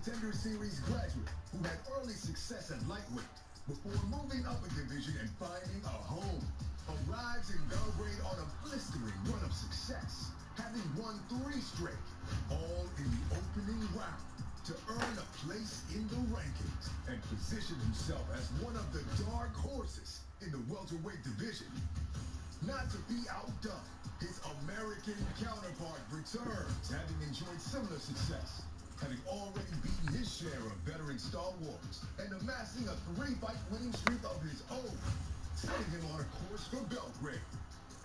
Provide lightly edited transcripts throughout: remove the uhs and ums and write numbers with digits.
Contender Series graduate who had early success at lightweight before moving up a division and finding a home. Arrives in Belgrade on a blistering run of success, having won 3 straight, all in the opening round, to earn a place in the rankings and position himself as one of the dark horses in the welterweight division. Not to be outdone, his American counterpart returns, having enjoyed similar success, having already beaten his share of veteran stalwarts and amassing a 3-fight winning streak of his own, setting him on a course for Belgrade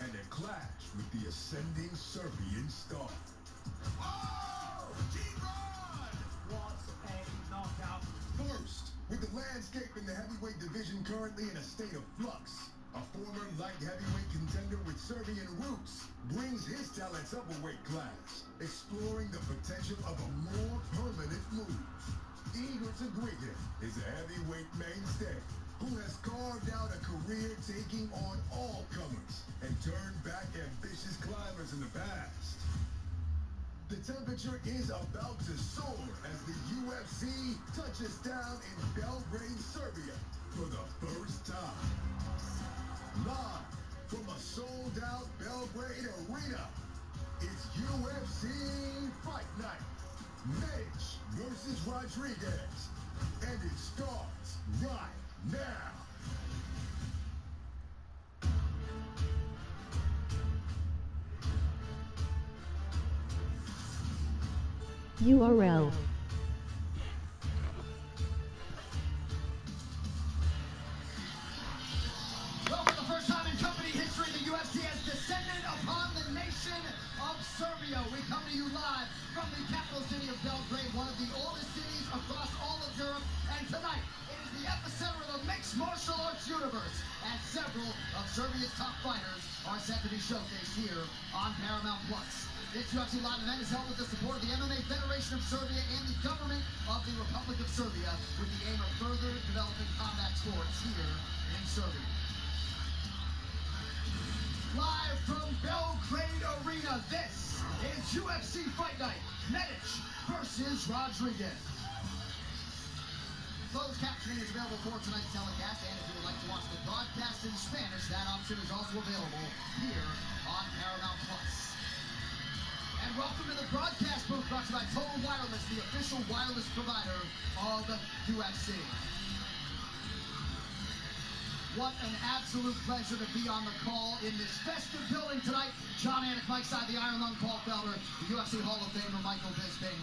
and a clash with the ascending Serbian star. Oh, G-Rod! What a knockout. First, with the landscape in the heavyweight division currently in a state of flux, a former light heavyweight contender with Serbian roots brings his talents up a weight class, exploring the potential of a more permanent move. Eager to greet him is a heavyweight mainstay who has carved out a career taking on all comers and turned back ambitious climbers in the past. The temperature is about to soar as the UFC touches down in Belgrade, Serbia for the first time. Live from a sold-out Belgrade arena, it's UFC Fight Night. Mitch versus Rodriguez. And it starts right now. URL. Well, for the first time in company history, the UFC has descended upon the nation of Serbia. We come to you live from the capital city of Belgrade, one of the oldest cities across all of Europe. And tonight, it is the epicenter of the mixed martial arts universe, as several of Serbia's top fighters are set to be showcased here on Paramount Plus. This UFC live event is held with the support of the MMA Federation of Serbia and the government of the Republic of Serbia, with the aim of further developing combat sports here in Serbia. Live from Belgrade Arena, this is UFC Fight Night, Medic versus Rodriguez. Closed captioning is available for tonight's telecast, and if you would like to watch the broadcast in Spanish, that option is also available here on Paramount Plus. And welcome to the broadcast booth, brought to you by Total Wireless, the official wireless provider of UFC. What an absolute pleasure to be on the call in this festive building tonight. John Anik, Mike Side, the Iron Lung, Paul Felder, the UFC Hall of Famer, Michael Bisping.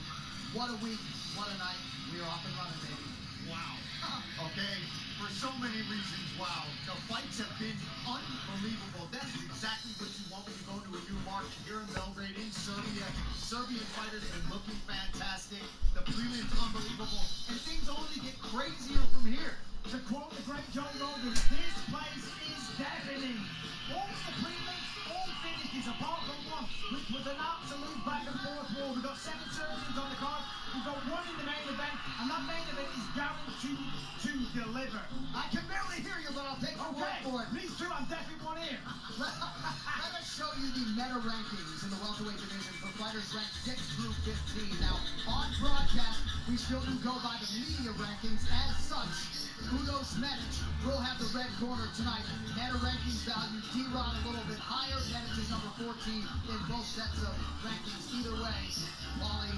What a week, what a night. We are off and running, baby. Wow. Okay, for so many reasons, wow. The fights have been unbelievable. That is exactly what you want when you go to a new market here in Belgrade, in Serbia. Serbian fighters have been looking fantastic. The prelims unbelievable. And things only get crazier from here. To quote the great John Rogan, this place is deafening. All the prelims, all finishes apart from one, which was an absolute back and forth war. We've got 7 Serbians on the card. We've got 1 in the main event, and that main event is guaranteed to deliver. I can barely hear you, but I'll take your word for it. Me too, I'm deaf in one ear. Let us show you the meta rankings in the welterweight division for fighters ranked 6 through 15. Now, on broadcast, we still do go by the media rankings as such. Udos Medic will have the red corner tonight. Meta rankings value D-Rod a little bit higher. Medic is number 14 in both sets of rankings. Either way, Wally,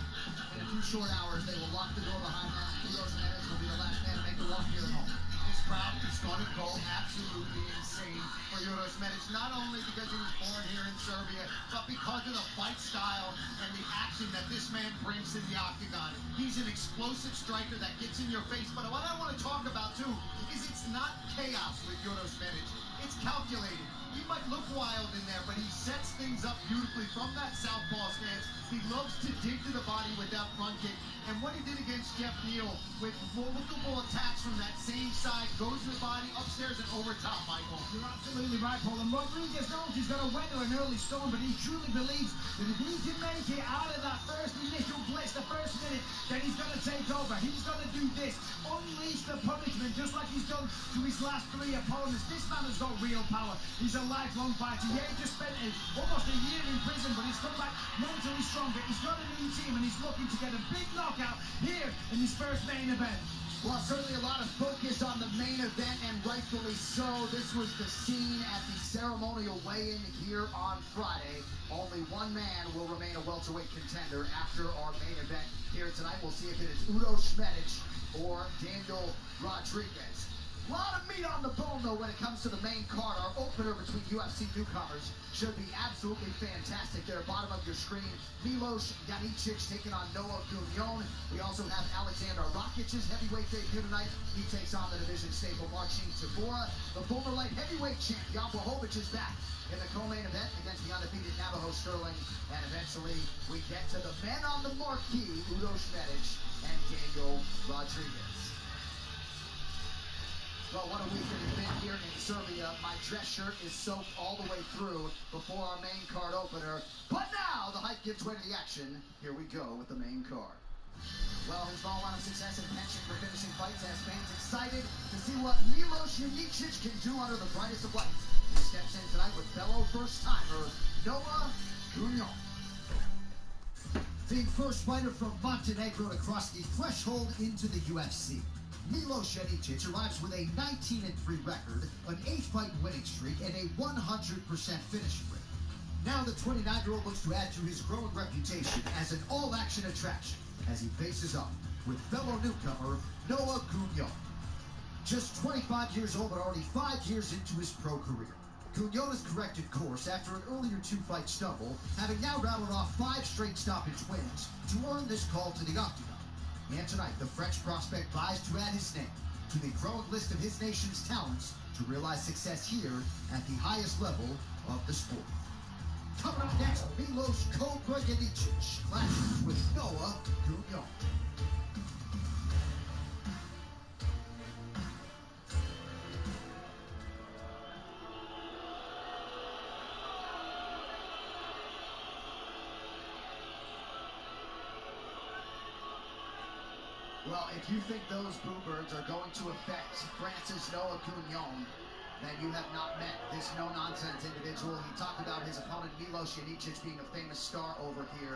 in a few short hours, they will lock the door behind that. Udos Medic will be the last man to make the walk here at home. This crowd is going to go absolutely insane for Uros Medic, not only because he was born here in Serbia, but because of the fight style and the action that this man brings to the octagon. He's an explosive striker that gets in your face, but what I want to talk about too is it's not chaos with Uros Medic. It's calculated. He might look wild in there, but he sets things up beautifully from that southpaw stance. He loves to dig to the body with that front kick. And what he did against Jeff Neal with multiple attacks from that same side, goes to the body, upstairs and over top, Michael. You're absolutely right, Paul. And Rodriguez knows he's going to weather an early storm, but he truly believes that if he can make it out of that first initial blitz, the first minute, then he's going to take over. He's going to do this, unleash the punishment, just like he's done to his last 3 opponents. This man has got real power. He's a a lifelong fighter. Yeah, he just spent almost a year in prison, but he's come back mentally stronger. He's got a new team, and he's looking to get a big knockout here in his first main event. Well, certainly a lot of focus on the main event, and rightfully so. This was the scene at the ceremonial weigh-in here on Friday. Only one man will remain a welterweight contender after our main event here tonight. We'll see if it is Udo Šmedić or Daniel Rodriguez. A lot of meat on the bone, though, when it comes to the main card. Our opener between UFC newcomers should be absolutely fantastic. There, bottom of your screen, Milos Janicic taking on Noah Gugnon. We also have Alexander Rakic's heavyweight debut tonight. He takes on the division staple Marcin Tybura. The former light heavyweight champ Jan Blachowicz is back in the co-main event against the undefeated Navajo Sterling. And eventually, we get to the men on the marquee, Udo Šmedić and Daniel Rodriguez. Well, what a week it has been here in Serbia. My dress shirt is soaked all the way through before our main card opener. But now the hype gives way to the action. Here we go with the main card. Well, his long run of success and penchant for finishing fights has fans excited to see what Milos Janicic can do under the brightest of lights. He steps in tonight with fellow first-timer Noah Gugnon. The first fighter from Montenegro to cross the threshold into the UFC. Milos Janicic arrives with a 19-3 record, an 8-fight winning streak, and a 100% finishing rate. Now the 29-year-old looks to add to his growing reputation as an all-action attraction as he faces up with fellow newcomer Noah Gugnon. Just 25 years old, but already 5 years into his pro career. Gugnon has corrected course after an earlier 2-fight stumble, having now rattled off 5 straight stoppage wins to earn this call to the octagon. And tonight, the French prospect vies to add his name to the growing list of his nation's talents to realize success here at the highest level of the sport. Coming up next, Milos Cobra Janicic clashes with Noah Gugnon. Well, if you think those boo birds are going to affect France's Noah Gugnon, then you have not met this no-nonsense individual. He talked about his opponent Milos Janicic being a famous star over here,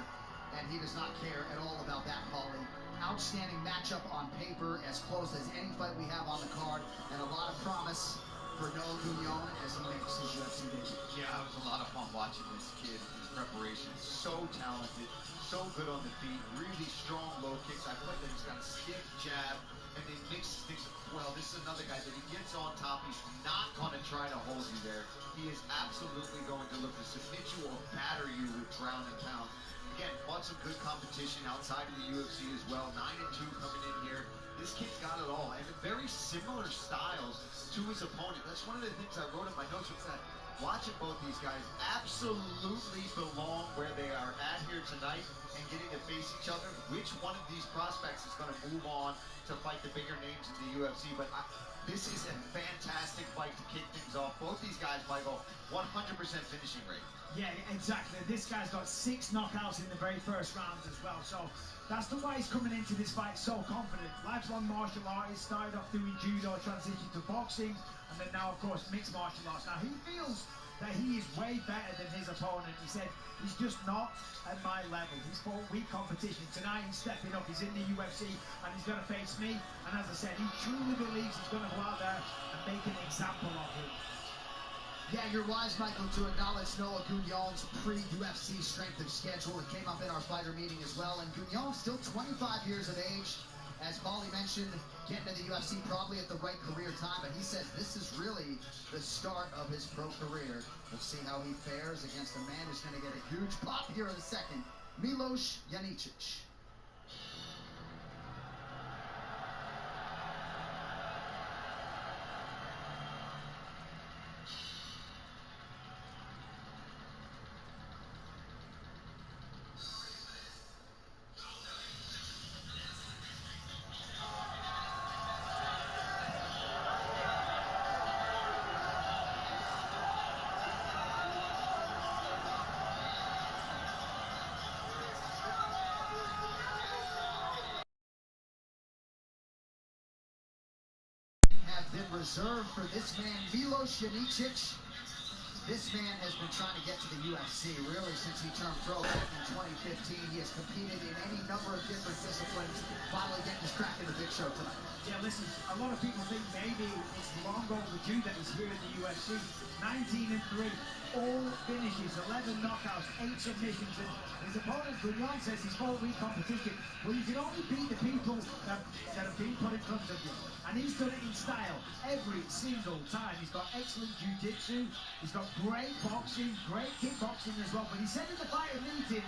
and he does not care at all about that, Paulie. Outstanding matchup on paper, as close as any fight we have on the card, and a lot of promise for Noah Gugnon as he makes his UFC debut. Yeah, it was a lot of fun watching this kid. His preparation, so talented, so good on the feet, really strong low kicks. I feel like that he's got a stiff jab, and then mixes things well. This is another guy that he gets on top. He's not going to try to hold you there. He is absolutely going to look to submit you or batter you with ground and pound. Again, fought some good competition outside of the UFC as well. 9-2 coming in here. This kid's got it all, and very similar styles to his opponent. That's one of the things I wrote in my notes was that watching both these guys absolutely belong where they are at here tonight and getting to face each other. Which one of these prospects is going to move on to fight the bigger names in the UFC? But this is a fantastic fight to kick things off. Both these guys, Michael, 100% finishing rate. Yeah, exactly. This guy's got 6 knockouts in the very first round as well. So that's the way he's coming into this fight so confident. Lifelong martial artist, started off doing judo, transitioned to boxing, and then now, of course, mixed martial arts. Now, he feels that he is way better than his opponent. He said, he's just not at my level. He's fought weak competition. Tonight, he's stepping up. He's in the UFC, and he's going to face me. And as I said, he truly believes he's going to go out there and make an example of him. Yeah, you're wise, Michael, to acknowledge Noah Gugnon's pre-UFC strength of schedule. It came up in our fighter meeting as well. And Gugnon's still 25 years of age. As Paulie mentioned, getting to the UFC probably at the right career time. But he says this is really the start of his pro career. We'll see how he fares against a man who's going to get a huge pop here in a second. Milos Janicic. Been reserved for this man, Milos Janicic. This man has been trying to get to the UFC really since he turned pro back in 2015. He has competed in any number of different disciplines. Finally getting his crack in the big show tonight. Yeah, listen, a lot of people think maybe it's long overdue that he's here in the UFC. 19-3, all finishes, 11 knockouts, 8 submissions. And his opponent, Gugnon, says he's 4-week competition. Well, you can only beat the people that have been put in front of you. And he's done it in style every single time. He's got excellent jiu-jitsu. He's got great boxing, great kickboxing as well. But he said in the fighter meeting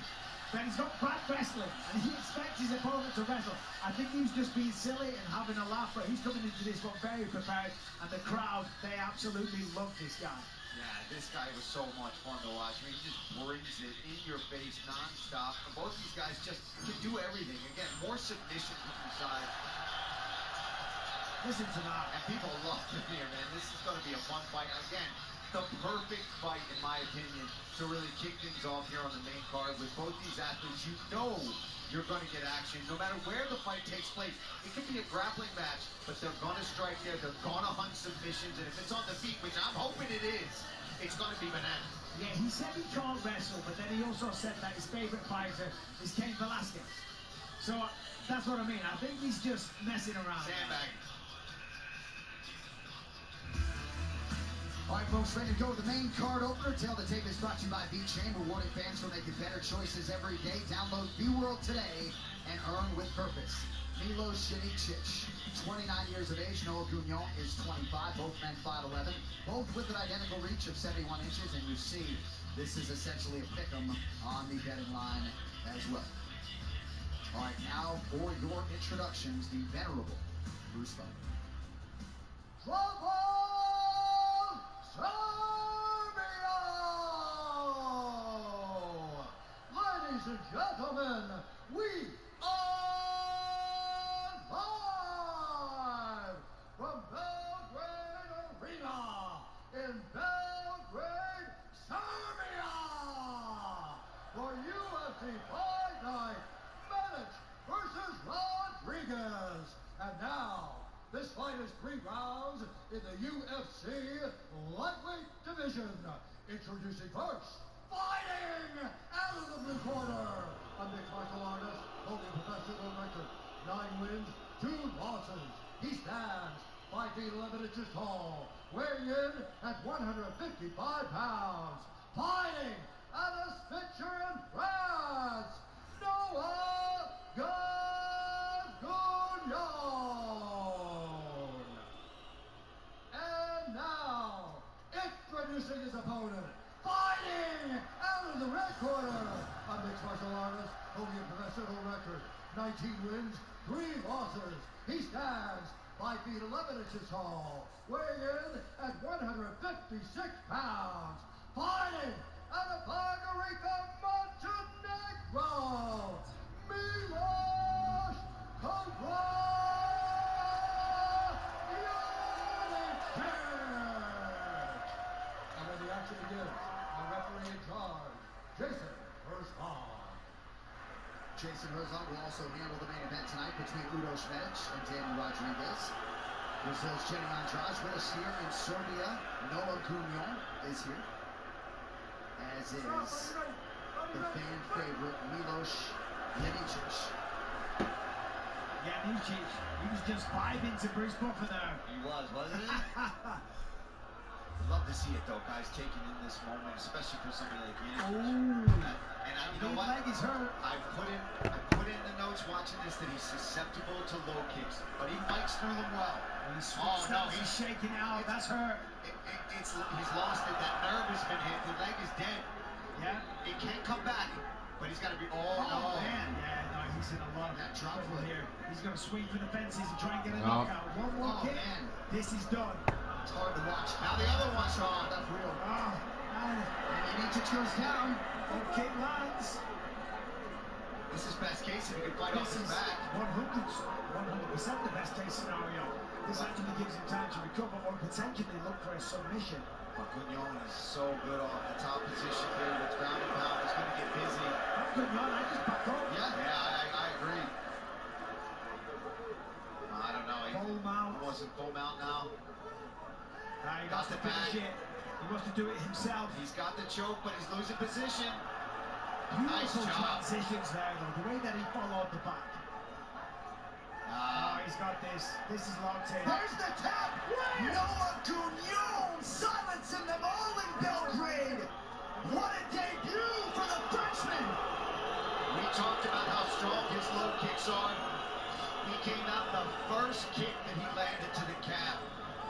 that he's got bad wrestling, and he expects his opponent to wrestle. I think he's just being silly and having a laugh, but he's coming into this one very prepared, and the crowd, they absolutely love this guy. Yeah, this guy was so much fun to watch. I mean, he just brings it in your face non-stop. And both these guys just can do everything. Again, more submission from the side. Listen to that. And people love him here, man. This is going to be a fun fight. Again, the perfect fight, in my opinion, to really kick things off here on the main card. With both these athletes, you know you're going to get action. No matter where the fight takes place, it could be a grappling match, but they're going to strike there. They're going to hunt submissions. And if it's on the feet, which I'm hoping it is, it's going to be bananas. Yeah, he said he can't wrestle, but then he also said that his favorite fighter is Cain Velasquez. So that's what I mean. I think he's just messing around. Sandbagging. All right, folks, ready to go to the main card opener. Tail the tape is brought to you by B-Chain, rewarding fans for making better choices every day. Download B-World today and earn with purpose. Milos Janicic, 29 years of age. Noah Gugnon is 25. Both men 5'11", both with an identical reach of 71 inches. And you see, this is essentially a pick'em on the betting line as well. All right, now for your introductions, the venerable Bruce Buffer. Ladies and gentlemen, we are live from Belgrade Arena in Belgrade, Serbia, for UFC Fight Night, Medic versus Rodriguez. And now, this fight is 3 rounds in the UFC lightweight division. Introducing first, fighting out of the blue corner, a mixed martial artist, holding professional record, 9 wins, 2 losses. He stands 5 feet 11 inches tall, weighing in at 155 pounds. Fighting out of Spitzer in France, Noah Gugnon. And now, introducing his opponent, fighting out of the red corner, a mixed martial artist, holding a professional record, 19 wins, 3 losses. He stands 5 feet 11 inches tall, weighing in at 156 pounds. Fighting out of Margarita, Montenegro, Milos And when the action begins, our referee in charge, Jason Herzog. Jason Herzog will also handle the main event tonight between Udo Šmedić and Danny Rodriguez. Brazil's Jenny Andrade with us here in Serbia. Noah Gugnon is here, as is the fan favorite Milos Janicic. Yeah, Janicic, he was just vibing to Bruce Buffer there. He was, wasn't he? Love to see it though, guys, taking in this moment, especially for somebody like you. And you know what? Leg is hurt. I put in the notes watching this that he's susceptible to low kicks, but he fights through them well. He's shaking out. That's hurt. He's lost it. That nerve has been hit. The leg is dead. Yeah. He can't come back, but he's got to be. Oh man. Yeah, no, he's in a lot of trouble here. He's going to swing for the fences and try and get a knockout. One more kick. Man. This is done. It's hard to watch. Now the other one's wrong. That's real. And Janicic goes down. One kick lands. This is best case if he can fight off his back. 100% the best case scenario. This actually gives him time to recover or potentially look for a submission. But Gugnon is so good off the top position here with ground and pound. He's going to get busy. Gugnon, I just back up. Yeah, I agree. I don't know. Full mount. He wasn't full mount now. He got the finish it. He He wants to do it himself. He's got the choke, but he's losing position. Beautiful Nice job. transitions there, though. The way that he followed the back. Oh, he's got this. This is locked in. There's the tap! Noah Gugnon silencing them all in Belgrade! What a debut for the Frenchman! We talked about how strong his low kicks are. He came out the first kick that he landed to the calf,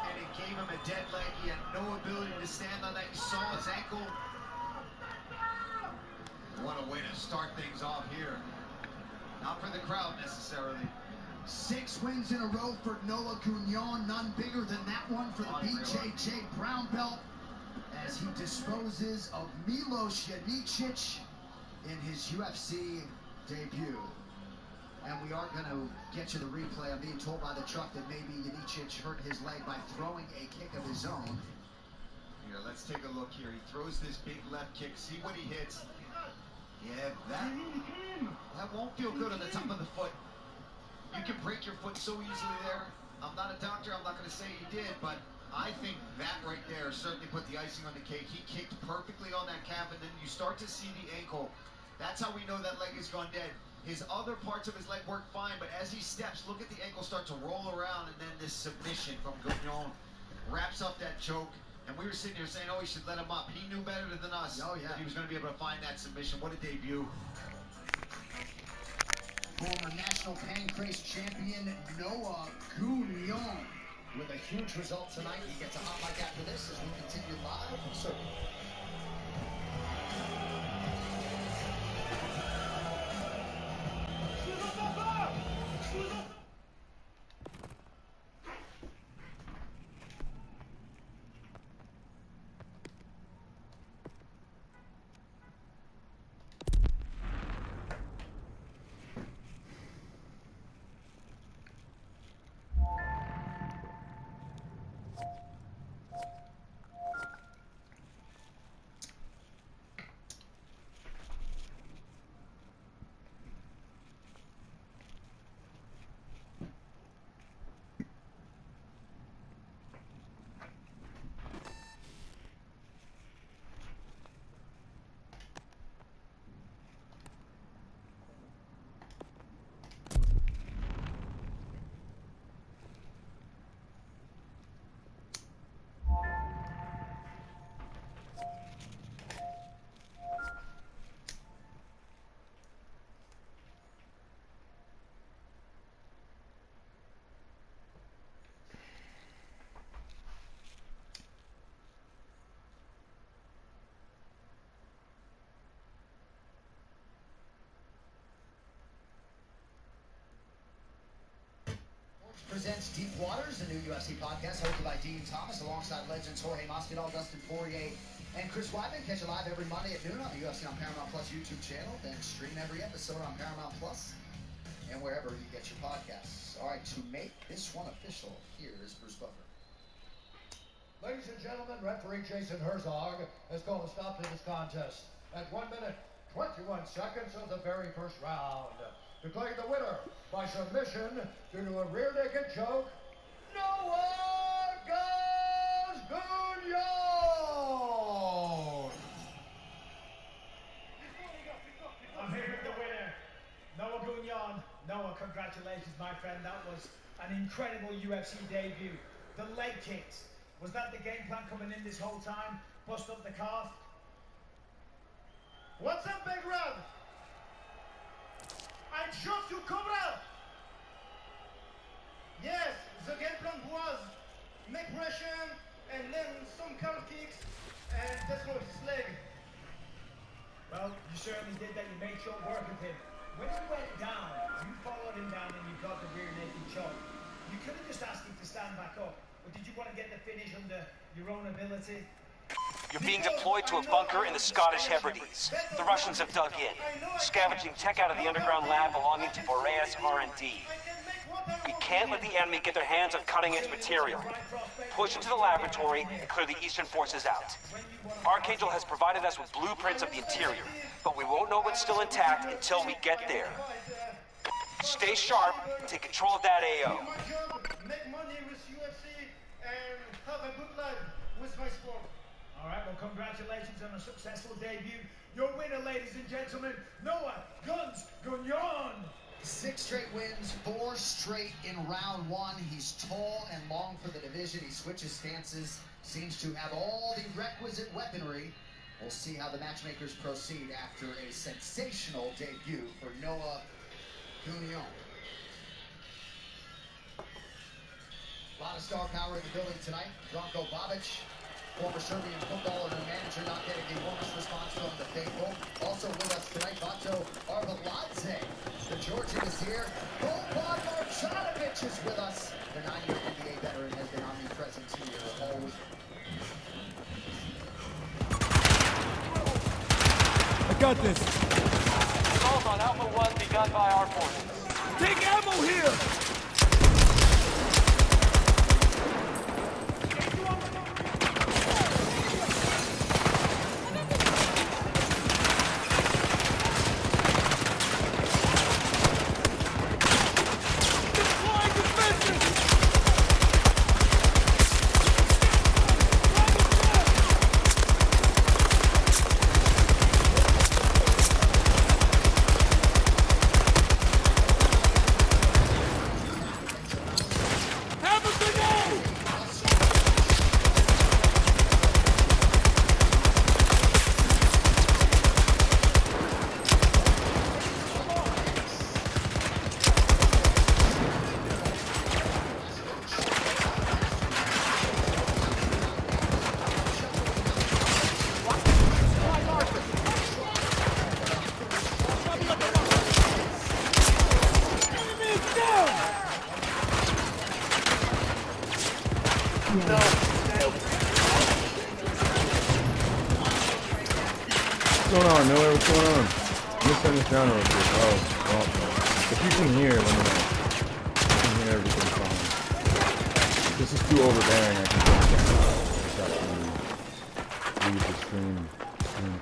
and it gave him a dead leg. He had no ability to stand on that. You saw his ankle. What a way to start things off here. Not for the crowd necessarily. 6 wins in a row for Noah Gugnon, none bigger than that one for the BJJ brown belt, as he disposes of Milos Janicic in his UFC debut. And we are going to get you the replay. I'm being told by the truck that maybe Janicic hurt his leg by throwing a kick of his own. Here, let's take a look here. He throws this big left kick. See what he hits. Yeah, that won't feel good on the top of the foot. You can break your foot so easily there. I'm not a doctor. I'm not going to say he did, but I think that right there certainly put the icing on the cake. He kicked perfectly on that calf, and then you start to see the ankle. That's how we know that leg has gone dead. His other parts of his leg work fine, but as he steps, look at the ankle start to roll around, and then this submission from Gugnon wraps up that choke. And we were sitting here saying, oh, he should let him up. He knew better than us that he was going to be able to find that submission. What a debut. Former national pancrase champion Noah Gugnon with a huge result tonight. He gets a hot mic after this as we continue live from Serbia. Presents Deep Waters, the new UFC podcast hosted by Dean Thomas alongside legends Jorge Masvidal, Dustin Poirier, and Chris Weidman. Catch it live every Monday at noon on the UFC on Paramount Plus YouTube channel. Then stream every episode on Paramount Plus and wherever you get your podcasts. All right, to make this one official, here is Bruce Buffer. Ladies and gentlemen, referee Jason Herzog has called a stop to this contest at 1 minute, 21 seconds of the very first round. Declaring the winner by submission due to a rear naked choke, Noah Gugnon! I'm here with the winner, Noah Gugnon. Noah, congratulations, my friend. That was an incredible UFC debut. The leg kicks. Was that the game plan coming in this whole time? Bust up the calf? What's up, Big Red? I trust you, Cobra! Yes, the game plan was make pressure and then some calf kicks and destroy his leg. Well, you certainly did that. You made short work of him. When he went down, you followed him down and you got the rear naked choke. You could have just asked him to stand back up, or did you want to get the finish under your own ability? You're being deployed to a bunker in the Scottish Hebrides. The Russians have dug in, scavenging tech out of the underground lab belonging to Boreas R&D. We can't let the enemy get their hands on cutting-edge material. Push into the laboratory and clear the Eastern forces out. Archangel has provided us with blueprints of the interior, but we won't know what's still intact until we get there. Stay sharp and take control of that AO. My job, make money with UFC and have a good life with my sport. All right, well, congratulations on a successful debut. Your winner, ladies and gentlemen, Noah Guns Gagnon. 6 straight wins, 4 straight in round 1. He's tall and long for the division. He switches stances, seems to have all the requisite weaponry. We'll see how the matchmakers proceed after a sensational debut for Noah Gagnon. A lot of star power in the building tonight. Branko Babic, former Serbian footballer and manager, not getting the warmest response from the faithful. Also with us tonight, Vato Arveladze. The Georgian is here. Boban Marjanovic is with us. The 9-year NBA veteran has been omnipresent here all week. I got this. Assault on Alpha 1 begun by our forces. Take ammo here! What's going on, Miller? What's going on? Let me turn this down real quick. Oh, well, if you can hear, let me know. If you can hear everything fine. This is too overbearing, I can turn it down. I just have to leave the stream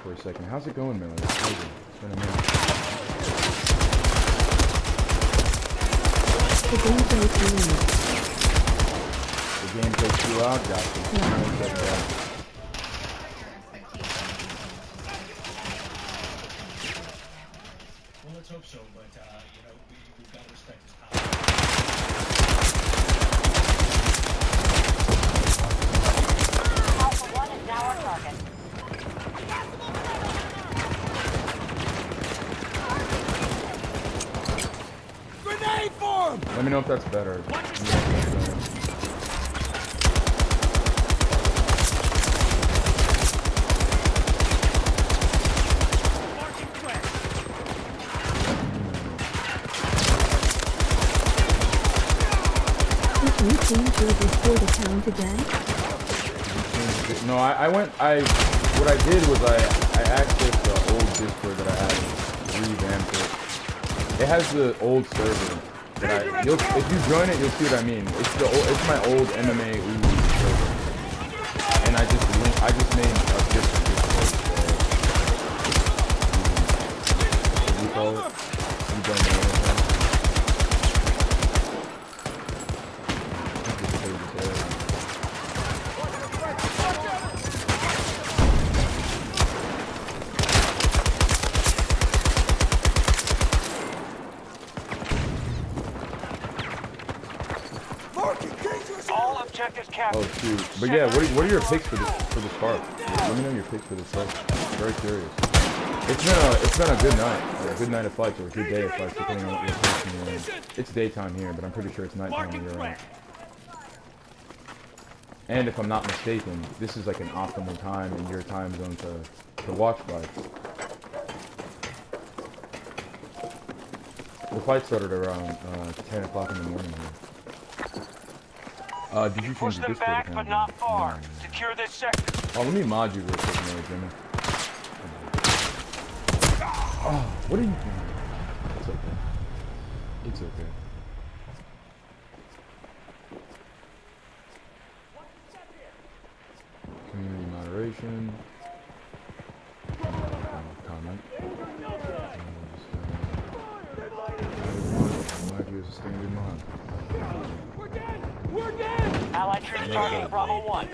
for a second. How's it going, Miller? It's crazy. It's been a minute. The gameplay too loud. The gameplay too loud, gotcha. Well, let's hope so, but, you know, we've got to respect his power. Alpha 1 is now our target. Grenade for him! Let me know if that's better. You changed your Discord account again? No, what I did was I accessed the old Discord that I had, revamped it. It has the old server that if you join it, you'll see what I mean. It's my old MMA Uzi server, and I just made a different Discord. What do you call it? You don't know anything. Oh shoot! But yeah, what are your picks for this part? Let me know your picks for this part. I'm very curious. It's been a good night, a good night of fights, or a good day of fights, depending on what location you're in. It's daytime here, but I'm pretty sure it's nighttime where you're at. And if I'm not mistaken, this is like an optimal time in your time zone to watch fights. The fight started around 10 o'clock in the morning here. Did you push them back, but not far. Secure this sector. Oh, let me mod you real quick, Jimmy. Oh, what are you doing? It's okay. It's okay. Community moderation. Comment. Mod you as a standard mod. We're dead! We're dead! Allied troops targeting Bravo 1.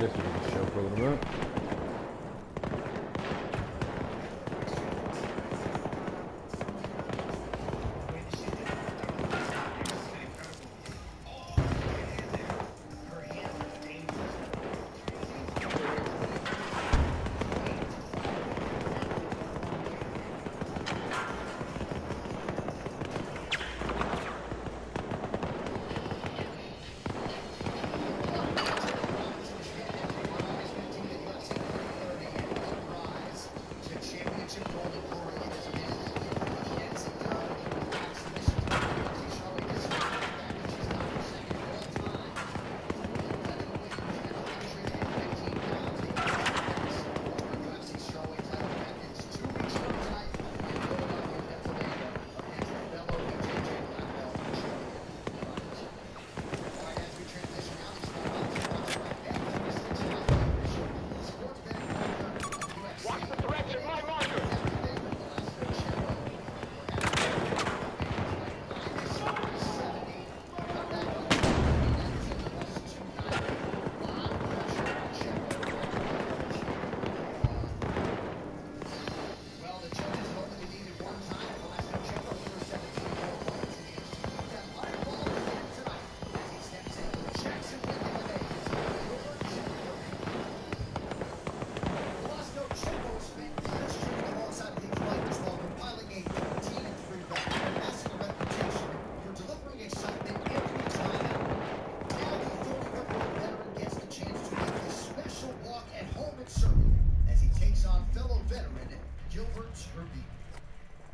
guess we can just show for a little bit.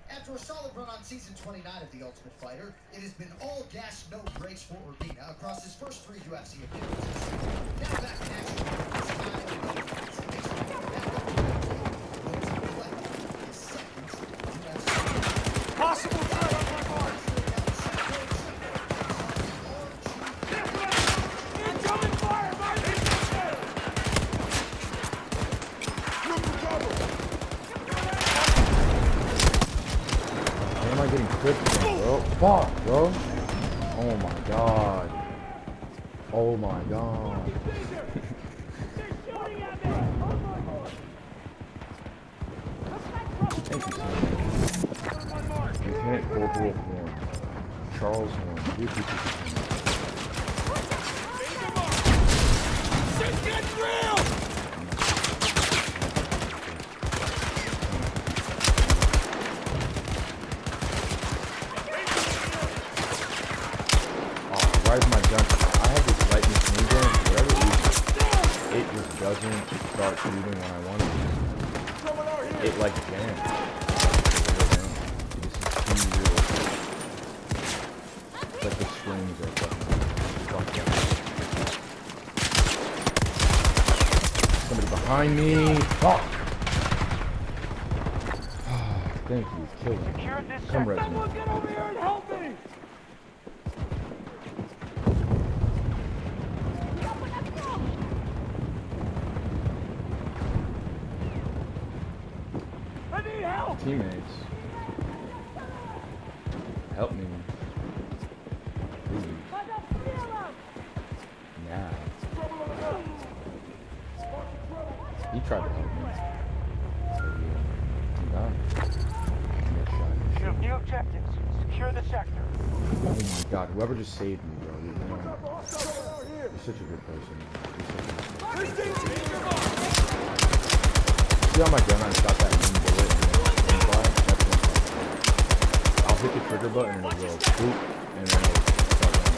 After a solid run on season 29 of The Ultimate Fighter, it has been all gas, no brakes for Urbina across his first 3 UFC appearances. Now back in action. Possible threat on my mark! Incoming fire! Look for trouble! Why am I getting clipped, bro? Fuck, bro. Oh my god. Oh my god. Thank you, Sony. Lieutenant Corporal Horn. Charles Horn. Shit gets real! Why is my gun? I have this lightning machine gun. For whatever reason, it just doesn't start shooting when I want it to. It like jams. This is too real. It's like the springs are fucking up. Somebody behind me. Fuck. Thank you. Kill me. Come rescue. Someone get over here and help me! I need help! Teammates. Help me. Please. Now. He tried to help me. I'm done. You have new objectives. Secure the sector. Oh my god, whoever just saved me, bro. You're such a good person. See how my gun I shot that one bullet and then fly? That's one. I'll hit the trigger button and it'll go boop and then it'll start running.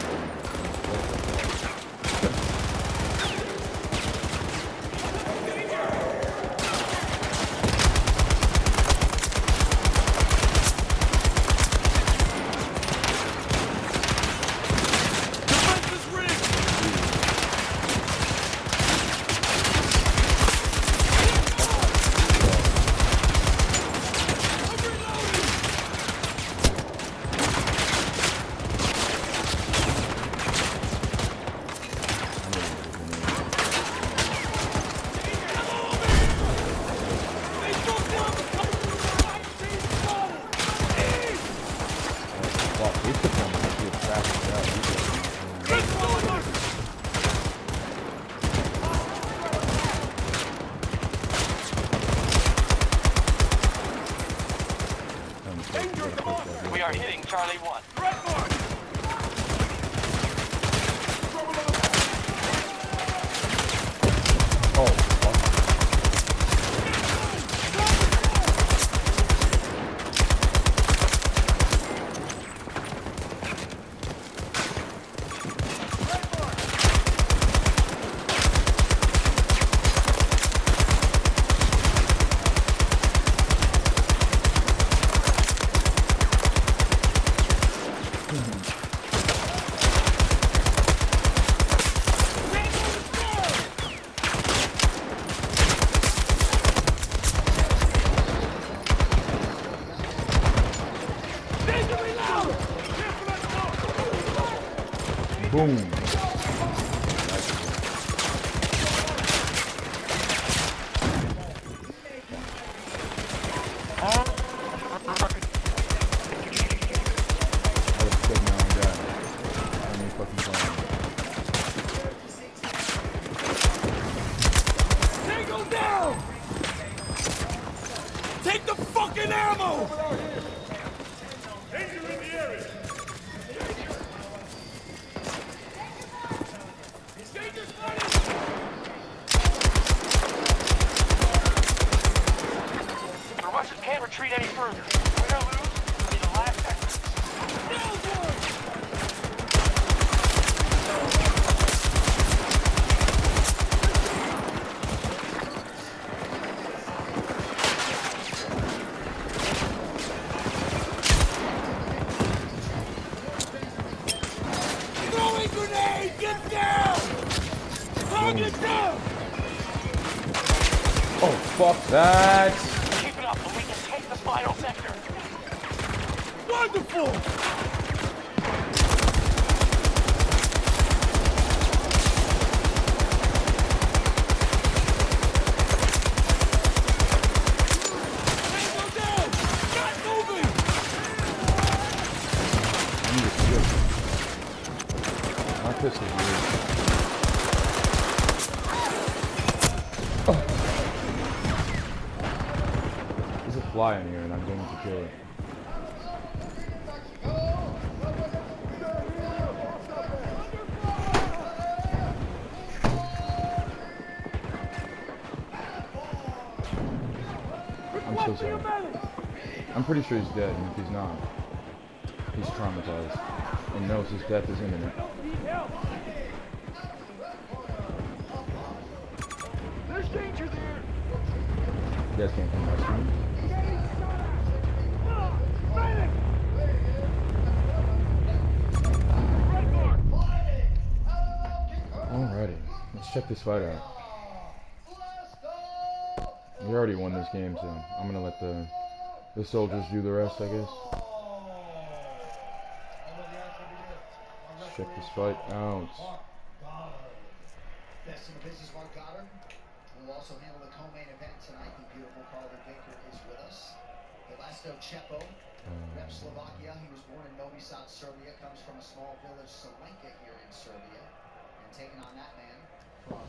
Boom. Tango down! Take the fucking ammo! Danger in the area! Danger's running! The Russians can't retreat any further. Win or lose, it'll be the last effort. Throwing grenade! Get down! Target down! Oh, fuck that. Keep it up, and we can take the final sector. Wonderful! Tango down! Not moving! I need a shield. My pistol's weird. Oh. There's a fly in here and I'm going to kill it. I'm so sorry. I'm pretty sure he's dead, and if he's not, he's traumatized and knows his death is imminent. There's danger there! You guys can't come rescue me. Medic! Red mark! Alrighty, let's check this fight out. We already won this game, so I'm gonna let the soldiers do the rest, I guess. Let's check this fight out. Best in the business, Mark Goddard. We'll also handle the co-main event tonight. The beautiful Carly Baker is with us. Velasco Chepo, rep Slovakia. He was born in Novi Sad, Serbia. Comes from a small village, Solenka, here in Serbia. And taking on that man from...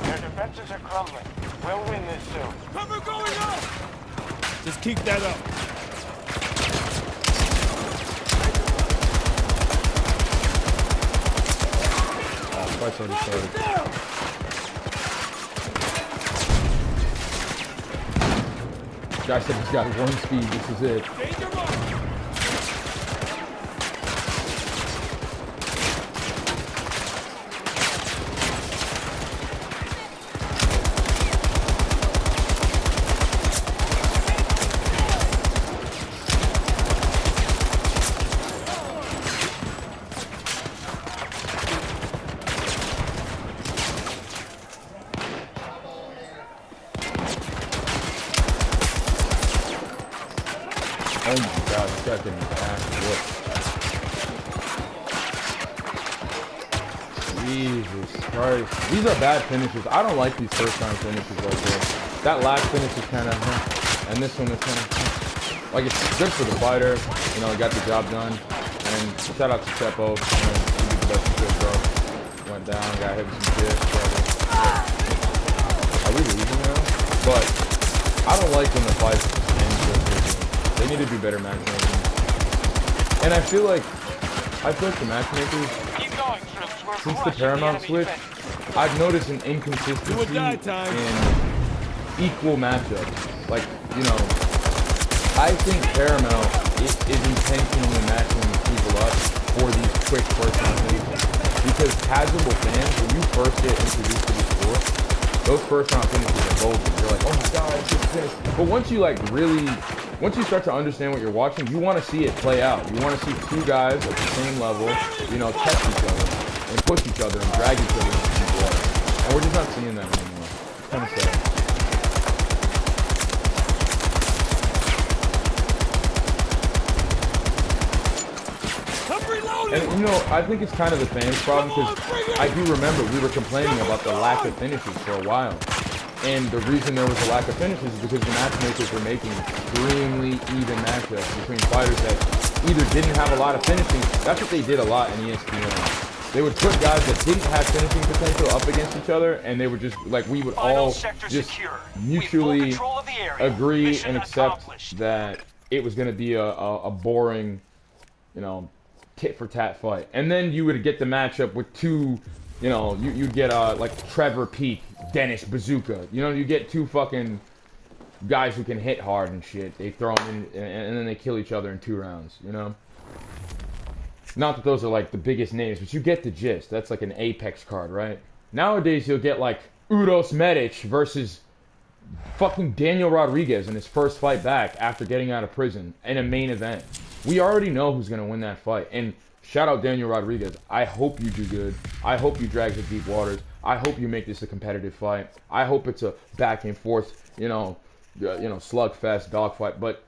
Their defenses are crumbling. We'll win this soon. Cover going up! Just keep that up. Fight's already started. Guy said he's got one speed, this is it. Oh my god, this guy's getting his ass whooped. Jesus Christ. These are bad finishes. I don't like these first time finishes like this. That last finish is kind of, and this one is kind of, like, it's good for the fighter. You know, he got the job done. And shout out to Chepo. You know, he did the best he could, bro. Went down, got hit with some shit. Are we losing now? But I don't like when the fights end so quickly. They need to do better matchmaking. And I feel like the matchmakers, since the Paramount switch, I've noticed an inconsistency in equal matchups. Like, you know, I think Paramount is intentionally matching people up for these quick first-round finishes. Because casual fans, when you first get introduced to the sport, those first-round finishes are golden. You're like, oh my god, it's just finished. But once you start to understand what you're watching, you want to see it play out. You want to see two guys at the same level, you know, test each other and push each other and drag each other into the water. And we're just not seeing that anymore. It's kind of sad. And, you know, I think it's kind of the fans' problem because I do remember we were complaining about the lack of finishes for a while. And the reason there was a lack of finishes is because the matchmakers were making extremely even matchups between fighters that either didn't have a lot of finishing. That's what they did a lot in ESPN. They would put guys that didn't have finishing potential up against each other, and they would just, like, we would all just mutually agree and accept that it was going to be a boring, you know, tit-for-tat fight. And then you would get the matchup with two, you know, you'd get, like, Trevor Peak, Dennis Bazooka. You know, you get two fucking guys who can hit hard and shit. They throw them in, and then they kill each other in 2 rounds, you know? Not that those are, like, the biggest names, but you get the gist. That's like an Apex card, right? Nowadays, you'll get, like, Uros Medic versus fucking Daniel Rodriguez in his first fight back after getting out of prison in a main event. We already know who's going to win that fight. And shout out Daniel Rodriguez. I hope you do good. I hope you drag the deep waters. I hope you make this a competitive fight. I hope it's a back and forth, you know, slugfest, dogfight. But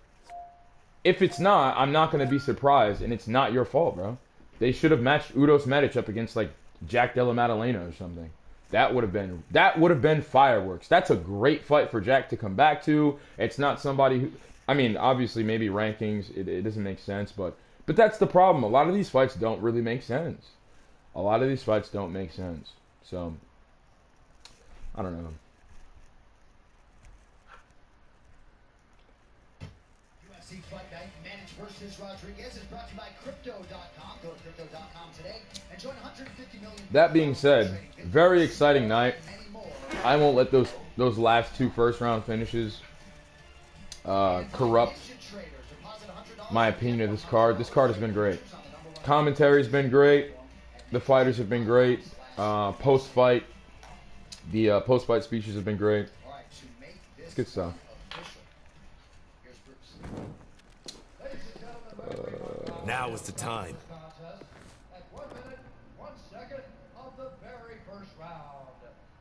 if it's not, I'm not going to be surprised, and it's not your fault, bro. They should have matched Uros Medic up against, like, Jack Della Maddalena or something. That would have been fireworks. That's a great fight for Jack to come back to. It's not somebody who, I mean, obviously maybe rankings, it doesn't make sense, but that's the problem. A lot of these fights don't really make sense. A lot of these fights don't make sense. So, I don't know. UFC Fight Night, Managed versus Rodriguez is brought to you by Crypto.com. Go to Crypto.com today and join 150 million. That being said, very exciting night. I won't let those last 2 first-round finishes corrupt my opinion of this card. This card has been great. Commentary's been great. The fighters have been great. Post-fight, the post-fight speeches have been great. It's good stuff. Now is the time. At 1 minute, 1 second of the very first round.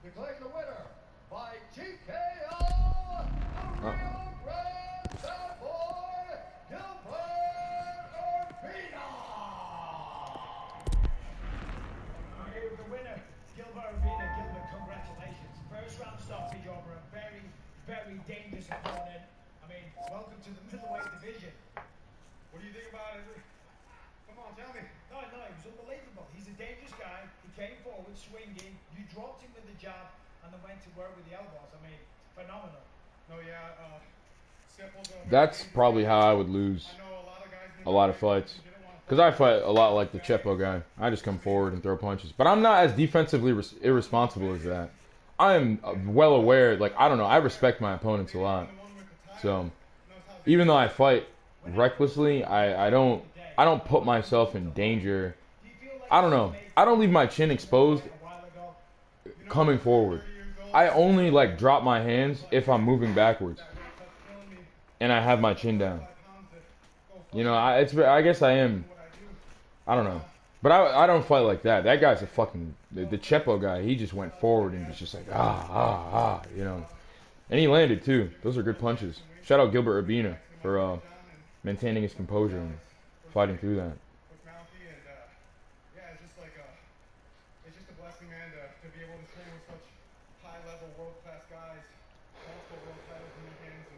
Declaring the winner by TKO, the Rio Grande Femboy, Gilbert Urbina. The winner, Gilbert Urbina. Gilbert, congratulations. First round stoppage over a very, very dangerous opponent. I mean, welcome to the middleweight division. What do you think about it? Come on, tell me. No, it was unbelievable. He's a dangerous guy. He came forward swinging. You dropped him with the jab and then went to work with the elbows. I mean, phenomenal. No, yeah. That's probably how I would lose a lot of fights. Because I fight a lot like the Chepo guy. I just come forward and throw punches. But I'm not as defensively irresponsible as that. I am well aware, like, I don't know, I respect my opponents a lot. So, even though I fight recklessly, I don't put myself in danger. I don't know. I don't leave my chin exposed coming forward. I only, like, drop my hands if I'm moving backwards and I have my chin down. You know, I guess I am. I don't know. But I don't fight like that. That guy's a fucking, the Chepo guy, he just went forward and was just like, you know. And he landed too. Those are good punches. Shout out Gilbert Urbina for maintaining his composure and fighting through that. Yeah, it's just like it's just a blessing, man, to be able to train with such high-level, world-class guys, multiple world titles in their hands,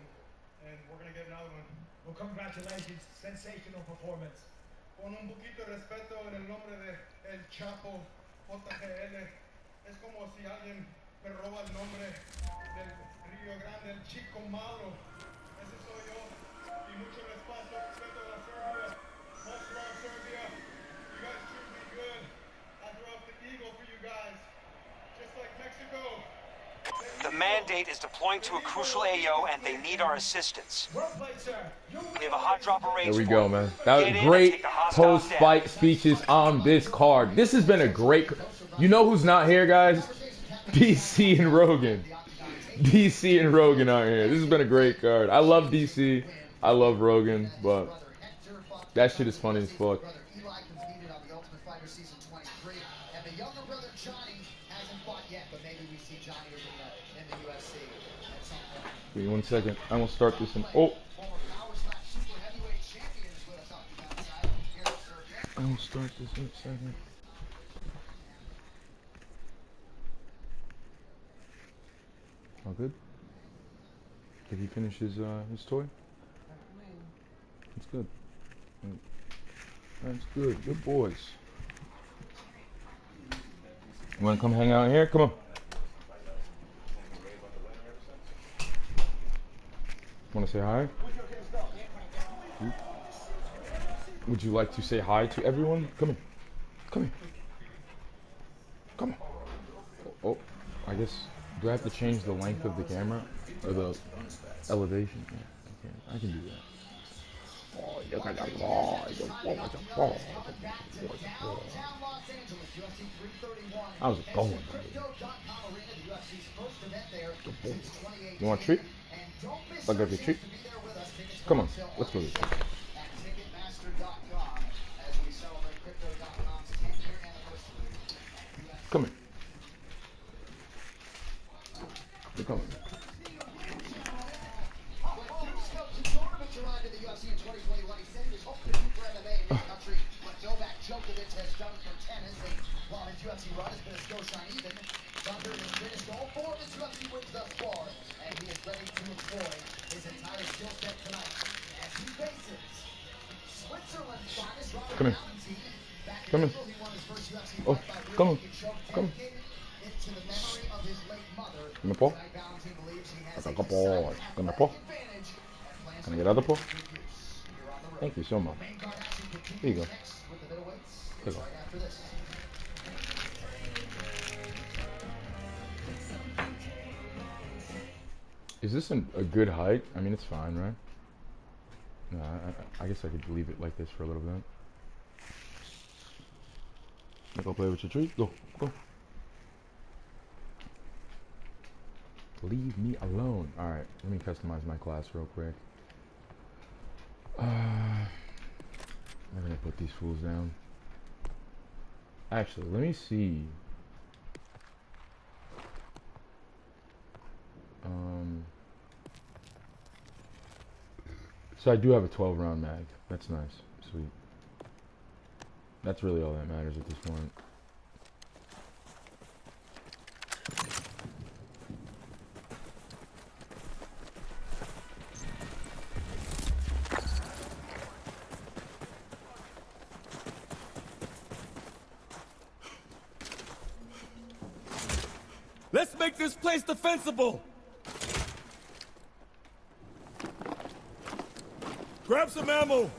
and we're gonna get another one. Well, congratulations, sensational performance. Con un poquito de respeto en el nombre de El Chapo JGL, es como si alguien me roba el nombre del Río Grande, el Chico Malo. Ese soy yo. Y mucho respeto a la Serbia. Much love, Serbia. You guys treat me good. I dropped the eagle for you guys. Just like Mexico. The Mandate is deploying to a crucial AO, and they need our assistance. We have a hot drop arranged. There we go, man. That was great post-fight speeches on this card. This has been a great. You know who's not here, guys? DC and Rogan. DC and Rogan aren't here. This has been a great card. I love DC. I love Rogan, but that shit is funny as fuck. Give me 1 second. I'm gonna start this in. Oh. I'll start this in a second. All good? Did he finish his toy? That's good. That's good. Good boys. You wanna come hang out here? Come on. Wanna say hi? Would you like to say hi to everyone? Come here. Come here. Come on. Oh, I guess, do I have to change the length of the camera? Or the elevation? Yeah, I can do that. Oh, look at that ball. How's it going, buddy? You want a treat? I'll give you a treat. Come on, let's go. Come here. You're coming. UFC run has been a still shine even. Thunder has finished all 4 of his UFC wins thus far, and he is ready to employ his entire skill set tonight as he faces Switzerland's finest Robert Come here. Come here. Oh, come on. Come on. Into the memory of his late mother. Come here, Paul. Come here, Paul. Can I get other Paul? Thank you so much. Here you go. Here you go. Is this a good height? I mean, it's fine, right? No, I guess I could leave it like this for a little bit. Go play with your tree. Go, go. Leave me alone. All right, let me customize my class real quick. I'm gonna put these fools down. Actually, let me see. So I do have a 12-round mag. That's nice. Sweet. That's really all that matters at this point. Let's make this place defensible! Grab some ammo!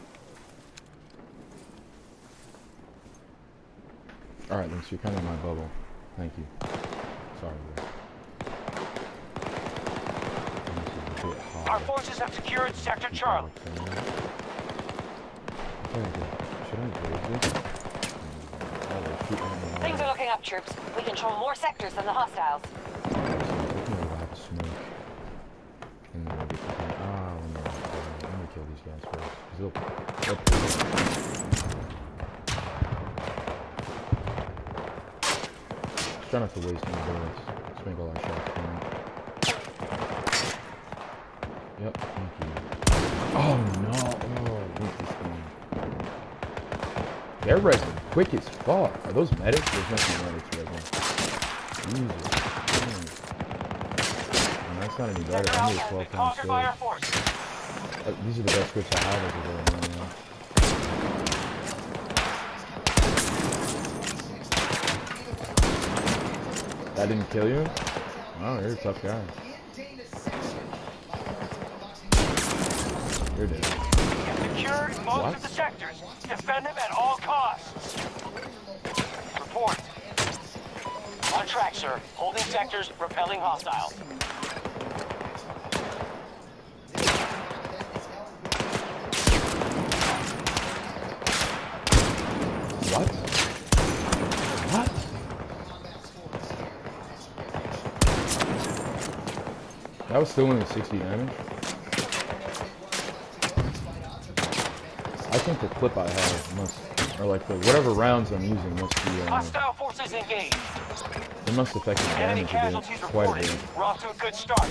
Alright, Lynx, you're kind of in my bubble. Thank you. Sorry, bro. Our forces have secured Sector Charlie. Things are looking up, troops. We control more sectors than the hostiles. Kill these guys first. Try not to waste any bullets. Let's make all our shots count. Yep, thank you. Oh no! Oh, what's this thing? They're resing quick as fuck. Are those medics? There's nothing medics resing. Jesus. That's not any better. I need a 12 pound sword. These are the best grips I have over there right now. That didn't kill you? Oh, you're a tough guy. You're dead. Secure most of the sectors. Defend them at all costs. Report. On track, sir. Holding sectors, repelling hostiles. What? What? That was still only 60 damage. I think the clip I have must, or like the whatever rounds I'm using must be. Hostile forces engaged. It must affect the Enemy damage casualties a bit, quite a reported. bit. We're off to a good start.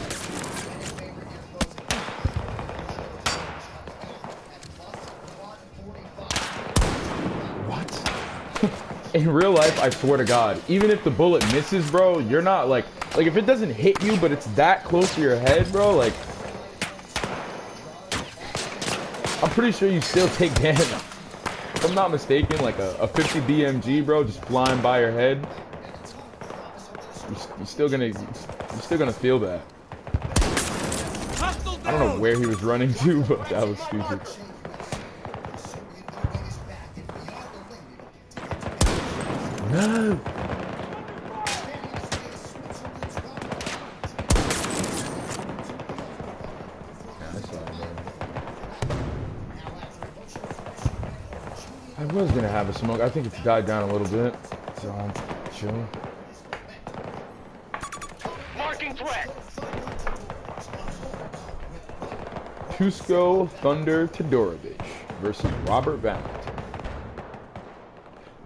What? In real life, I swear to God, even if the bullet misses, bro, you're not like if it doesn't hit you, but it's that close to your head, bro, like, I'm pretty sure you still take damage. If I'm not mistaken, like a 50 BMG, bro, just flying by your head, you're still gonna feel that. I don't know where he was running to, but that was stupid. No! I was gonna have a smoke. I think it's died down a little bit. So I'm chilling. Marking threat. Cusco Thunder Todorovic versus Robert Valent.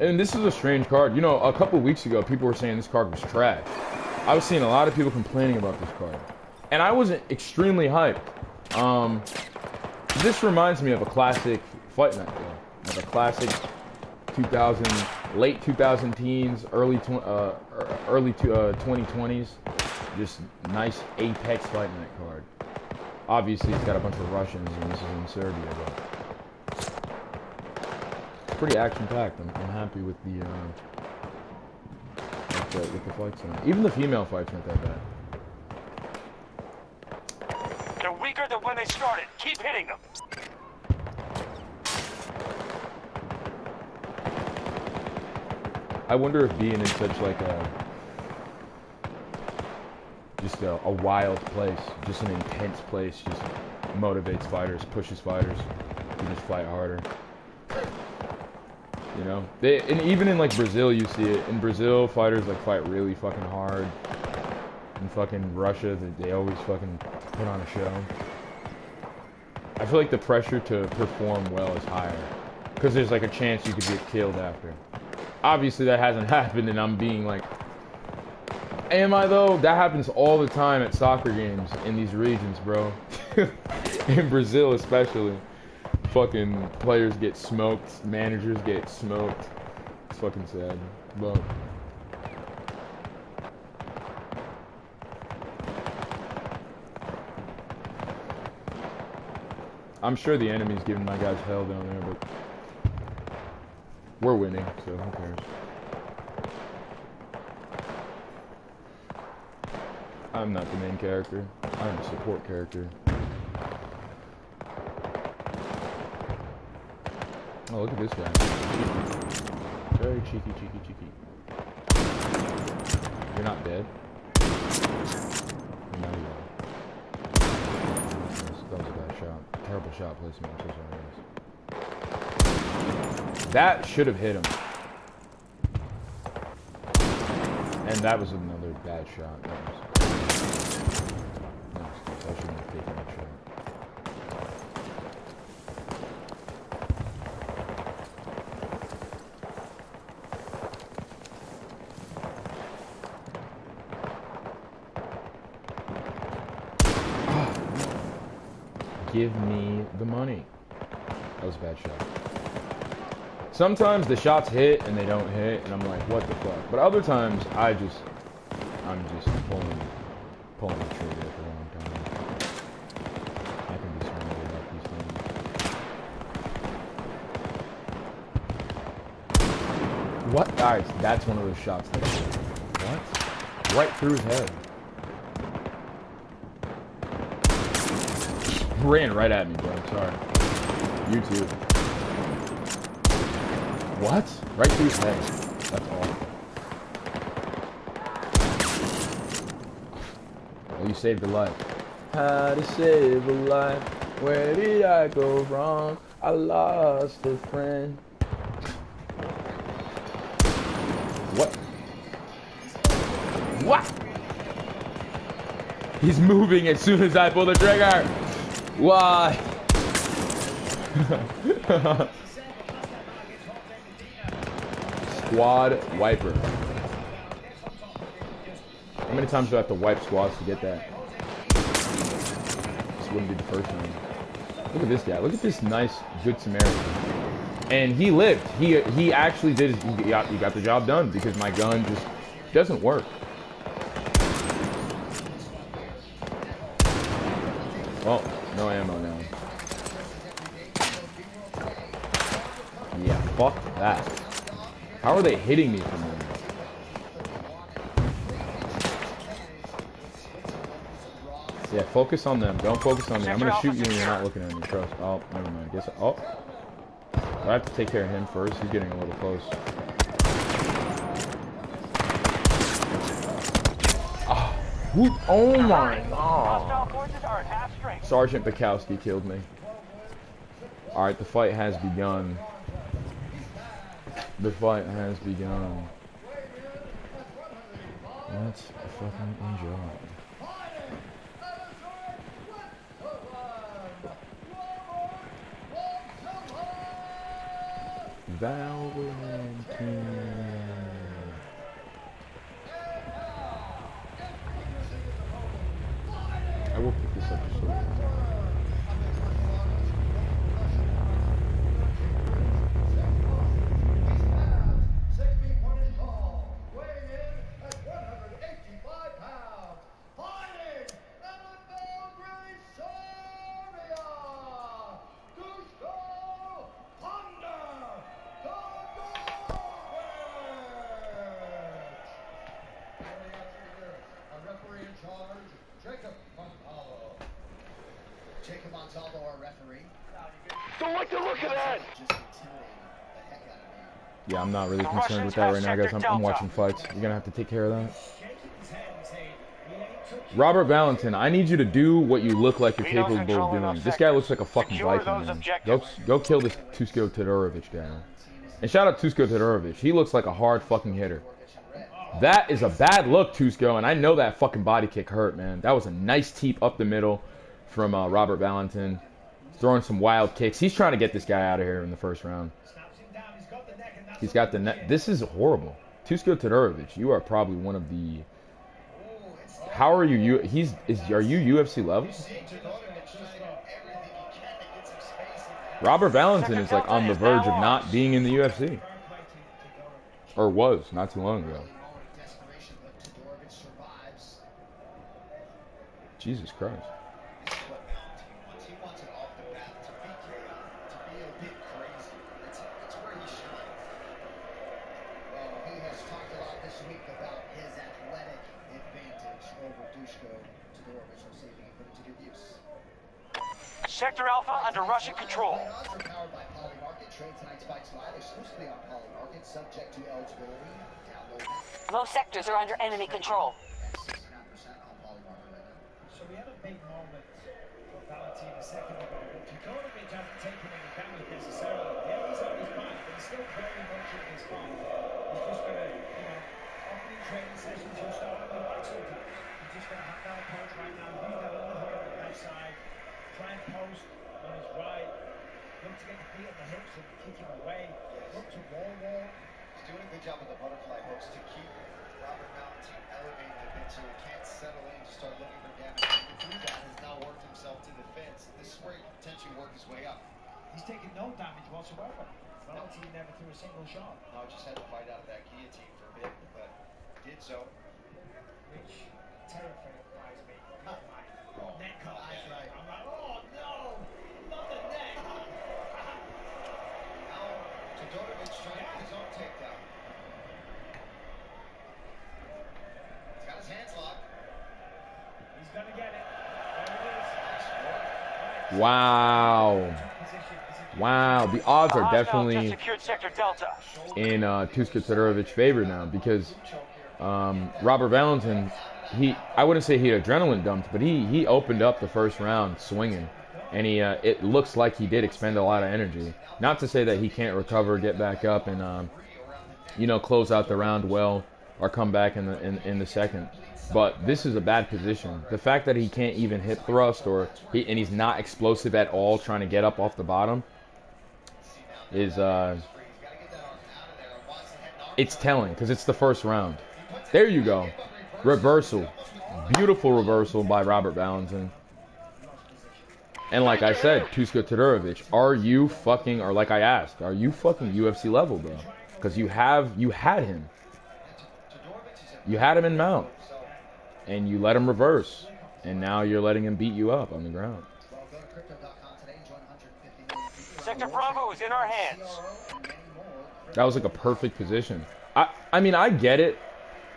And this is a strange card. You know, a couple weeks ago, people were saying this card was trash. I was seeing a lot of people complaining about this card. And I wasn't extremely hyped. This reminds me of a classic Fight Night, though. Like a classic 2000, late 2000 teens, early 2020s. Just nice Apex Fight Night card. Obviously, it's got a bunch of Russians, and this is in Serbia, but it's pretty action-packed. I'm happy with the fights tonight. Even the female fights weren't that bad. They're weaker than when they started. Keep hitting them. I wonder if being in such like a wild place, just an intense place, just motivates fighters, pushes fighters to just fight harder. You know, and even in like Brazil, you see it. In Brazil, fighters like fight really fucking hard. In fucking Russia, they always fucking put on a show. I feel like the pressure to perform well is higher because there's like a chance you could get killed after. Obviously, that hasn't happened, and I'm being like, am I though? That happens all the time at soccer games in these regions, bro. In Brazil, especially. Fucking players get smoked, managers get smoked. It's fucking sad. But I'm sure the enemy's giving my guys hell down there, but we're winning, so who cares? I'm not the main character. I'm a support character. Oh, look at this guy. Very cheeky, cheeky, cheeky. You're not dead. No, you are. That was a bad shot. Terrible shot placement. I'm so sorry. That should have hit him. And that was another bad shot. That was... No, I shouldn't have taken that shot. Give me the money. That was a bad shot. Sometimes the shots hit and they don't hit, and I'm like, what the fuck? But other times, I'm just pulling the trigger at the wrong time. I can be smarter about these things. What? Alright, that's one of those shots that hit. What? Right through his head. Ran right at me, bro. Sorry. You too. What? Right through his head. That's awful. Well, you saved a life. How to save a life? Where did I go wrong? I lost a friend. What? What? He's moving as soon as I pull the trigger. Why? Squad wiper. How many times do I have to wipe squads to get that? This wouldn't be the first time. Look at this guy. Look at this nice Good Samaritan. And he lived. He actually did. He got the job done because my gun just doesn't work. Well, no ammo now. Yeah, fuck that. How are they hitting me from there? Yeah, focus on them. Don't focus on me. I'm gonna shoot you when you're not looking at me. Trust. Oh, never mind. Guess. Oh, I have to take care of him first. He's getting a little close. Oh my god. Sergeant Bukowski killed me. Alright, the fight has begun. The fight has begun. Let's fucking enjoy. Valentine. I will pick this up soon. Yeah, I'm not really concerned with that right now, guys. I'm watching fights. You're gonna have to take care of that. Robert Valentin, I need you to do what you look like you're capable of doing. This guy looks like a fucking Viking, man. Go kill this Tusko Todorovic guy. And shout out Tusko Todorovic. He looks like a hard fucking hitter. That is a bad look, Tusko, and I know that fucking body kick hurt, man. That was a nice teep up the middle from Robert Valentin. Throwing some wild kicks. He's trying to get this guy out of here in the first round. He's got the net. This is horrible. Tusko Todorovic, you are probably one of the... How are you? Are you UFC level? Robert Valentin is like on the verge of not being in the UFC. Or was, not too long ago. Jesus Christ. Sector Alpha under Russian control. Most sectors are under enemy control. So we had a big moment for Valentin a second ago, but Todorovic hasn't taken any damage necessarily. Yeah, he's on his back, but he's still very much in his fight. He's just going to, opening training sessions, he'll start on the right sometimes. He's just going to have that approach right now. Use that underhook on the left side. Try and post on his right. Look to get the feet on the hips and kick him away. Look to wall. He's doing a good job with the butterfly hooks to keep Robert Valentin elevated a bit so he can't settle in to start looking for damage. And through that has now worked himself to the fence. This is where he can potentially work his way up. He's taken no damage whatsoever. Valentin never threw a single shot. No, just had to fight out of that guillotine for a bit, but did so. Which terrifies me. Oh. Neck cut. I'm like, oh no, not the neck. Now Todorovic trying his own takedown. He's got his hands locked. He's gonna get it. There it is. Wow. Wow, the odds are definitely in Tusko Todorovic's favor now because Robert Valentin, I wouldn't say he adrenaline dumped, but he opened up the first round swinging, and it looks like he did expend a lot of energy. Not to say that he can't recover, get back up, and close out the round well or come back in the second. But this is a bad position. The fact that he can't even hip thrust and he's not explosive at all, trying to get up off the bottom, is it's telling because it's the first round. There you go. Reversal. Beautiful reversal by Robert Valentin. And like I said, Tusko Todorovic, are you fucking, or like I asked, are you fucking UFC level, bro? Because you had him. You had him in mount. And you let him reverse. And now you're letting him beat you up on the ground. Sector Bravo is in our hands. That was like a perfect position. I mean, I get it.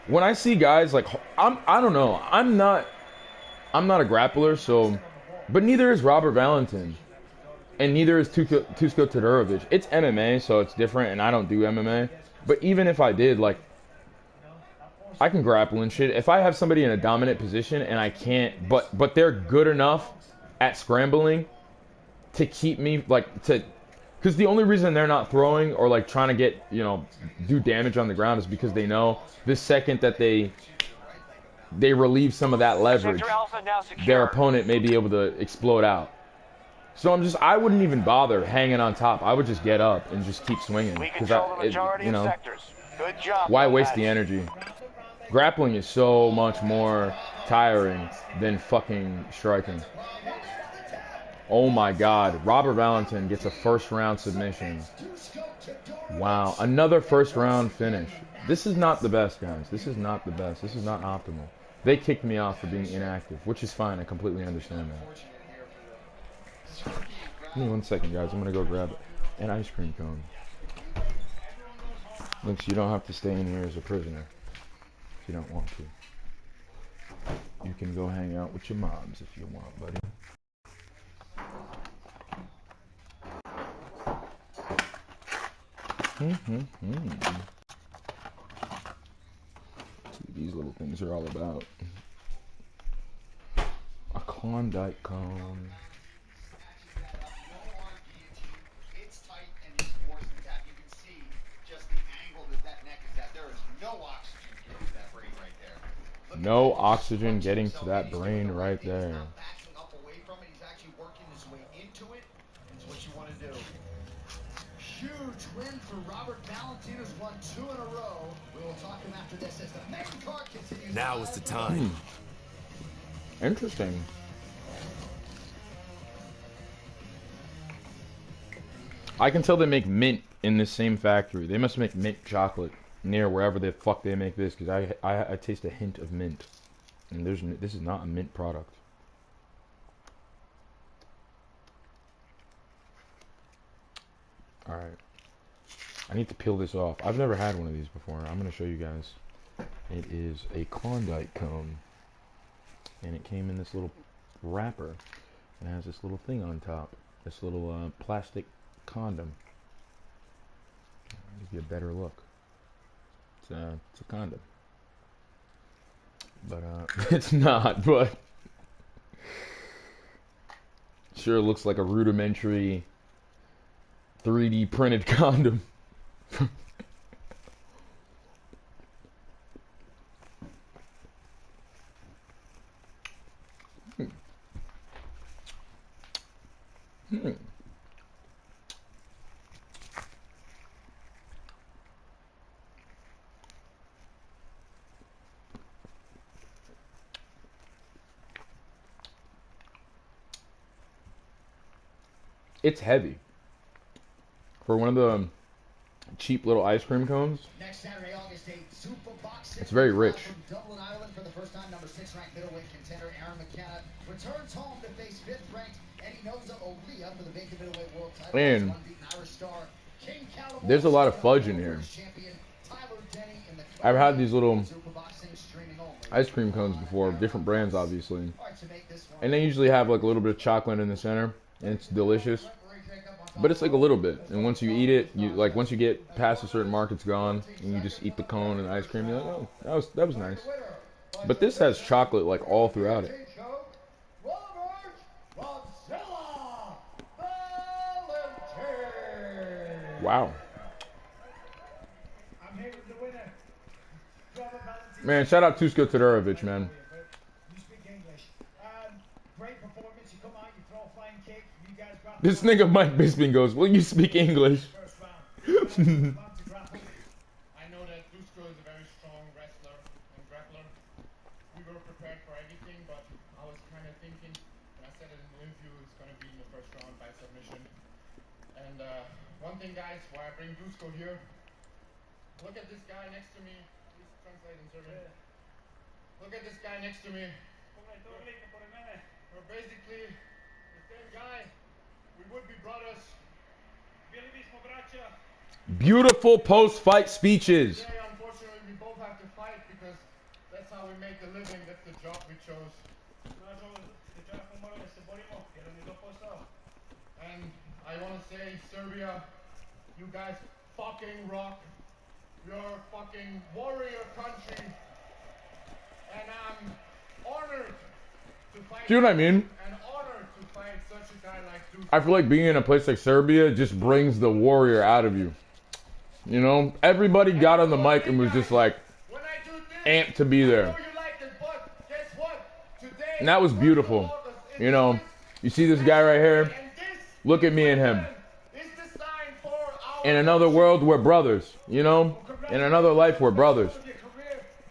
When I see guys like, I don't know. I'm not a grappler, so, but neither is Robert Valentin. And neither is Tusko Todorovic. It's MMA, so it's different, and I don't do MMA. But even if I did, like, I can grapple and shit. If I have somebody in a dominant position and I can't, but they're good enough at scrambling to keep me, like, to, because the only reason they're not throwing or, like, trying to get, you know, do damage on the ground is because they know the second that they relieve some of that leverage, their opponent may be able to explode out. So I wouldn't even bother hanging on top. I would just get up and just keep swinging. Because you know, why waste the energy? Grappling is so much more tiring than fucking striking. Oh my God, Robert Valentin gets a first round submission. Wow, another first round finish. This is not the best, guys. This is not the best. This is not optimal. They kicked me off for being inactive, which is fine. I completely understand that. Give me 1 second, guys. I'm gonna go grab an ice cream cone. Looks, you don't have to stay in here as a prisoner if you don't want to. You can go hang out with your moms if you want, buddy. See what these little things are all about. A Klondike cone. It's tight and it's worse than that. You can see just the angle that neck is at. There is no oxygen getting to that brain right there. No oxygen getting to that brain right there. Backing up away from it. He's actually working his way into it. It's what you want to do. Huge win for Robert Valentin, who's won 2 in a row. We will talk to him after this as the main card continues. Now is the time. Interesting. I can tell they make mint in this same factory. They must make mint chocolate near wherever the fuck they make this, because I taste a hint of mint, and this is not a mint product. All right, I need to peel this off. I've never had one of these before. I'm gonna show you guys. It is a Klondike cone, and it came in this little wrapper. It has this little thing on top, this little plastic condom. Give you a better look. It's a condom, but it's not. But sure looks like a rudimentary 3D printed condom. It's heavy for one of the cheap little ice cream cones. Next Saturday, August 8th, Super Boxing. It's very rich. From Dublin, Ireland, for the first time, number 6 ranked middleweight contender Aaron McKenna returns home to face 5th ranked Eddie Noza Olia for the vacant middleweight world title. And there's a lot of fudge in here. I've had these little ice cream cones before, different brands obviously, and they usually have like a little bit of chocolate in the center, and it's delicious. But it's like a little bit, and once you eat it, once you get past a certain mark, it's gone, and you just eat the cone and the ice cream. You're like, oh, that was nice. But this has chocolate like all throughout it. Wow. Man, shout out Tusko Todorovic, man. This nigga Mike Bisping goes, will you speak English? I know that Tusko is a very strong wrestler and grappler. We were prepared for everything, but I was kind of thinking, and I said it in the interview, it's going to be submission. And one thing, guys, why I bring Dusko here, look at this guy next to me. Please translate in Serbian. Look at this guy next to me. We're basically the same guy. We would be brothers. Beautiful post-fight speeches. Today, unfortunately, we both have to fight because that's how we make a living. That's the job we chose. And I want to say, Serbia, you guys fucking rock. You're a fucking warrior country. And I'm honored to fight. Do you know what I mean? And honored to fight such a guy like Dusko. I feel like being in a place like Serbia just brings the warrior out of you. You know, everybody got on the mic and was just like amped to be there. And that was beautiful. You know, you see this guy right here? Look at me and him. In another world, we're brothers. You know, in another life, we're brothers.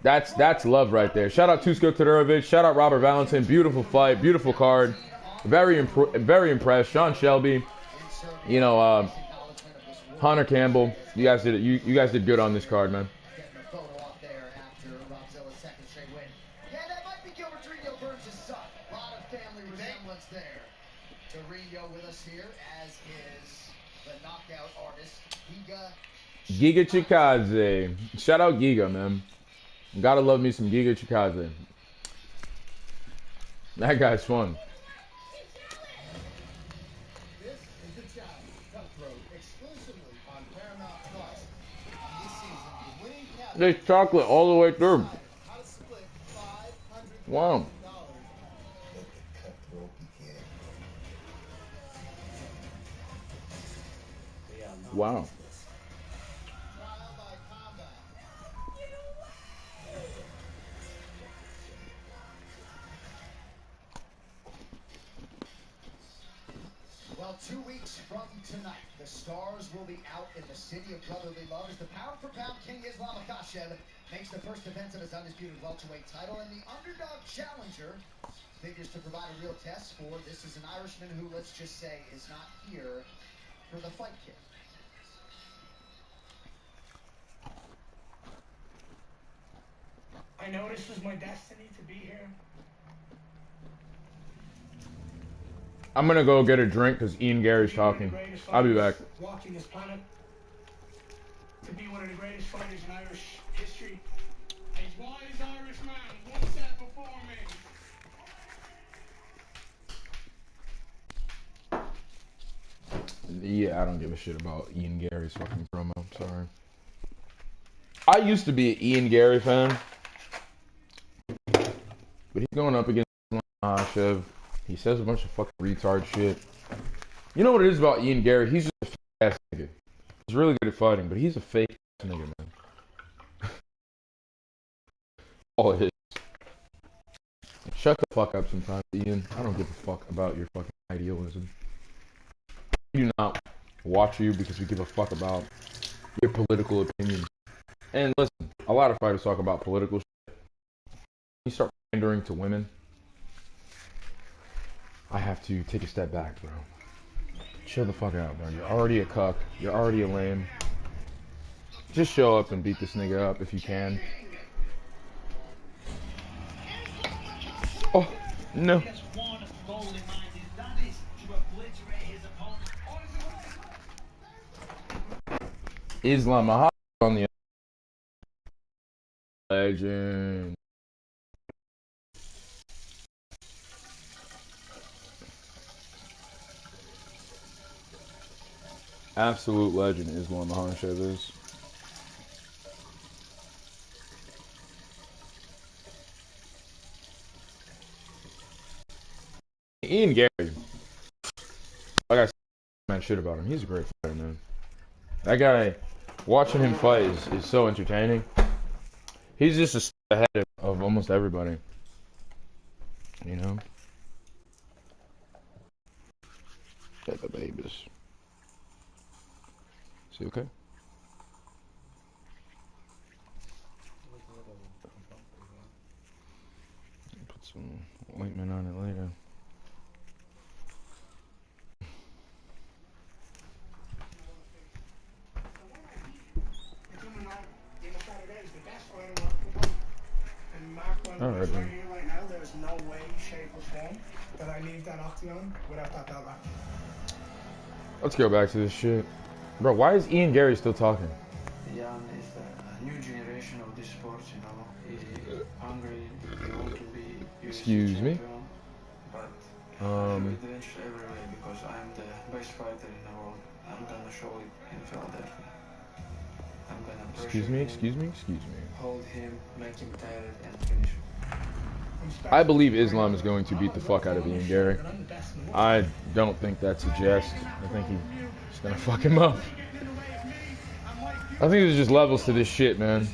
That's love right there. Shout out Tusko Todorovic. Shout out Robert Valentin. Beautiful fight, beautiful card. Very impressed. Sean Shelby. You know, Hunter Campbell. You guys did it. You guys did good on this card, man. Getting a photo up there after Robzilla's second straight win. Yeah, that might be Gilbert Torino Burns' son. A lot of family resemblance there. Torino with us here, as is the knockout artist, Giga Chikaze. Shout out Giga, man. Gotta love me some Giga Chikaze. That guy's fun. This is the challenge, Cutthroat, exclusively on Paramount Plus. This season, the winning captain. There's chocolate all the way through. How to split $500,000. Wow. Wow. Well, 2 weeks from tonight, the stars will be out in the city of brotherly love as the pound-for-pound king Islam Makhachev makes the first defense of his undisputed welterweight title, and the underdog challenger figures to provide a real test for this is an Irishman who, let's just say, is not here for the fight kit. I know this was my destiny to be here. I'm gonna go get a drink because Ian Gary's talking. I'll be back. Walking this planet. To be one of the greatest fighters in Irish history. A wise Irish man once said before me. Yeah, I don't give a shit about Ian Gary's fucking promo. I'm sorry. I used to be an Ian Gary fan. But he's going up against Makhachev. He says a bunch of fucking retard shit. You know what it is about Ian Gary? He's just a fake ass nigga. He's really good at fighting, but he's a fake ass nigga, man. All it is. Shut the fuck up sometimes, Ian. I don't give a fuck about your fucking idealism. We do not watch you because we give a fuck about your political opinions. And listen, a lot of fighters talk about political shit. You start pandering to women. I have to take a step back, bro. Chill the fuck out, bro. You're already a cuck. You're already a lame. Just show up and beat this nigga up if you can. Oh, no. Islam Makhachev on the legend. Absolute legend Islam Makhachev is. Ian Gary. Like I said, man, shit about him. He's a great fighter, man. That guy, watching him fight is so entertaining. He's just a step ahead of almost everybody. You know? Yeah, the babies. Is he okay? Put some ointment on it later. that I leave that octagon without that belt back. Let's go back to this shit. Bro, why is Ian Gary still talking? Jan is the new generation of this sport, you know. He's hungry, he wants to be UFC Excuse champion, me? but I will adventure every way because I'm the best fighter in the world. I'm gonna show it in Philadelphia. I'm gonna pressure him, Excuse me. hold him, make him tired, and finish him. I believe Islam is going to beat the fuck out of Ian Gary. I don't think that's a jest. I think he's gonna fuck him up. I think there's just levels to this shit, man.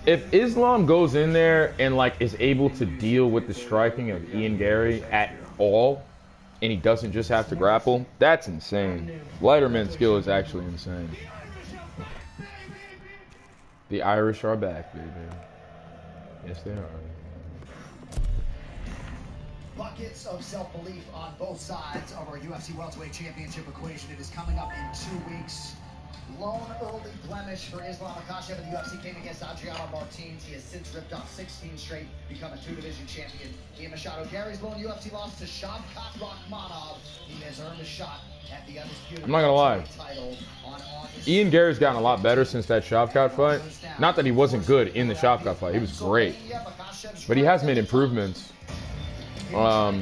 If Islam goes in there and like is able to deal with the striking of Ian Gary at all, and he doesn't just have to grapple, that's insane. Lighterman skill is actually insane. The Irish are back, baby. Yes, they are. Buckets of self-belief on both sides of our UFC welterweight championship equation. It is coming up in 2 weeks. Lone early blemish for Islam Makhachev in the UFC came against Adriano Martins. He has since ripped off 16 straight, become a 2-division champion. Ian Machado Gary's lone UFC loss to Shavkat Rakhmonov. He has earned a shot at the undisputed I'm not gonna lie. title on August. Ian Gary's gotten a lot better since that Shavkat fight. Not that he wasn't good in the Shavkat fight. He was great. But he has made improvements. I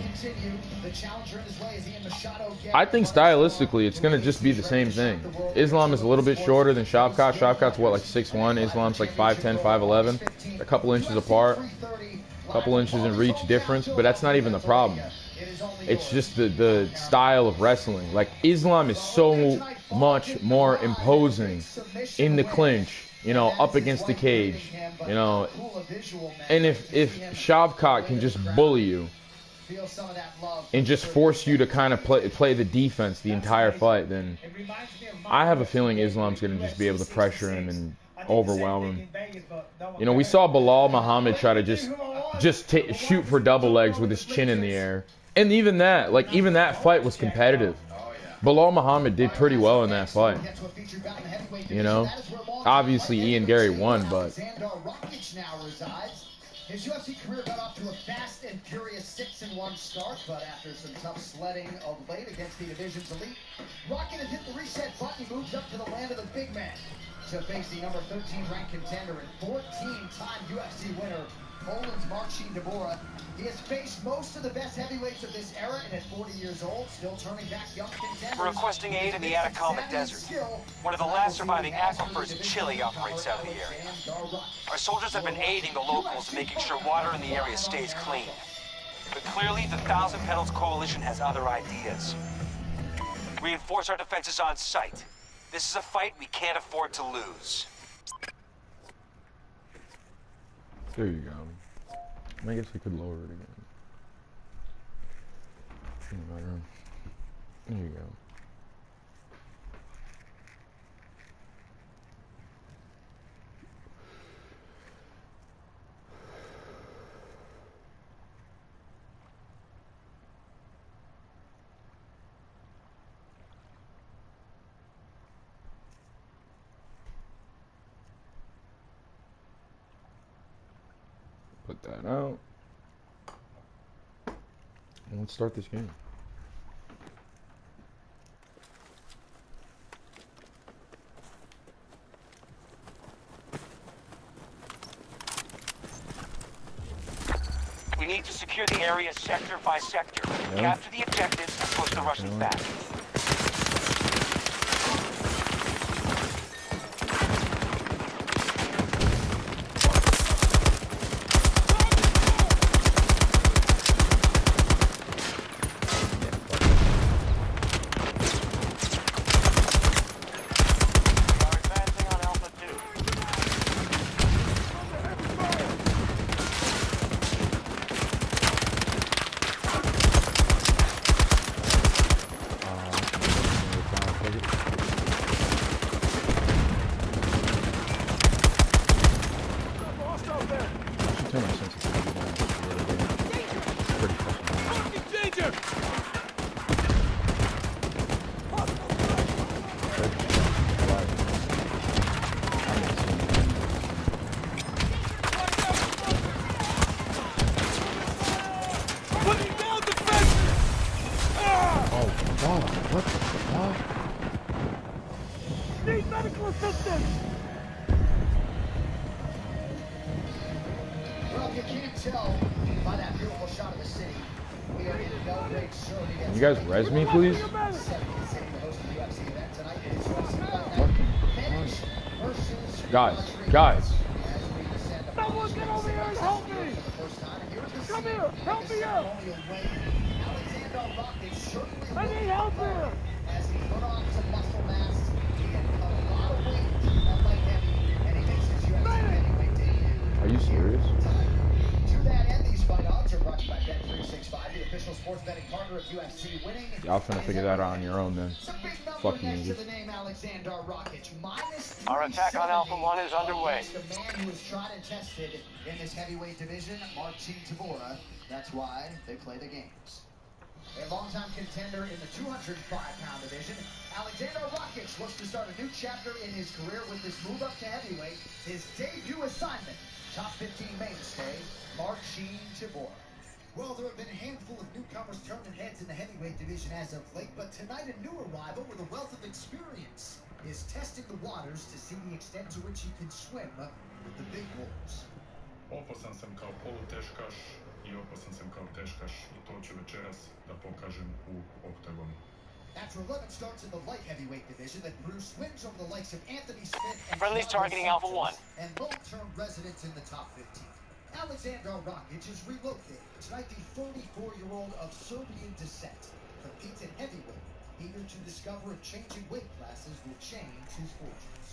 think stylistically it's going to just be the same thing. Islam is a little bit shorter than Shavkat. Shavkat's what, like 6'1"? Islam's like 5'10", 5'11". A couple inches apart. A couple inches in reach difference. But that's not even the problem. It's just the style of wrestling. Like, Islam is so much more imposing in the clinch, you know, up against the cage, you know. And if Shavkat can just bully you and just force you to kind of play the defense the entire fight, then I have a feeling Islam's going to just be able to pressure him and overwhelm him. You know, we saw Bilal Muhammad try to just shoot for double legs with his chin in the air. And even that fight was competitive. Bilal Muhammad did pretty well in that fight. You know, obviously Ian Gary won, but his UFC career got off to a fast and furious 6-1 start, but after some tough sledding of late against the division's elite, Rocket has hit the reset button. He moves up to the land of the big man to face the number 13 ranked contender and 14-time UFC winner, Poland's Marcin Dybura. He has faced most of the best heavyweights of this era and at 40 years old, still turning back young contenders. We're requesting aid in the Atacama Desert. One of the last surviving aquifers in Chile operates out of the area. Our soldiers have been aiding the locals in making sure water in the area stays clean. But clearly, the Thousand Petals Coalition has other ideas. Reinforce our defenses on site. This is a fight we can't afford to lose. There you go. I guess we could lower it again. Doesn't matter. There you go. Put that out. And let's start this game. We need to secure the area sector by sector. Capture the objectives and push the Russians back. Medical assistance! Well, you can't tell by that beautiful shot of the city. We are in Belgrade, Serbia. Can you guys res me, please? Serbia City, the host of the UFC event tonight. It is UFC Fight Night. Fucking Finish versus guys. Someone get over here and help me! Come here, help me out! I need help here! As he put on some muscle mass, he had cut a lot of weight at light heavy, and he makes his UFC heavyweight debut. Are you serious? To that end, these fight odds are brought to you by Bet365, the official sports betting partner of UFC. Winning. Y'all finna figure that out on your own then. Fucking Next to niggas. the name Alexander Rakic, -370. Our attack on Alpha 1 is underway. The man who is tried and tested in this heavyweight division, Marcin Tybura. That's why they play the games. A longtime contender in the 205-pound division, Alexander Rakic looks to start a new chapter in his career with this move up to heavyweight. His debut assignment, top 15 mainstay, Marcin Tybura. Well, there have been a handful of newcomers turning heads in the heavyweight division as of late, but tonight a new arrival with a wealth of experience is testing the waters to see the extent to which he can swim with the big wolves. Opasan sam kao poluteškaš I opasan sam kao teškaš I to ću večeras da pokažem u oktagonu. After 11 starts in the light heavyweight division, that Bruce wins over the likes of Anthony Smith and Friendly's targeting Alpha 1. And long-term residents in the top 15. Alexander Rakic is relocated. Tonight, the 34-year-old of Serbian descent competes in heavyweight, eager to discover if changing weight classes will change his fortunes.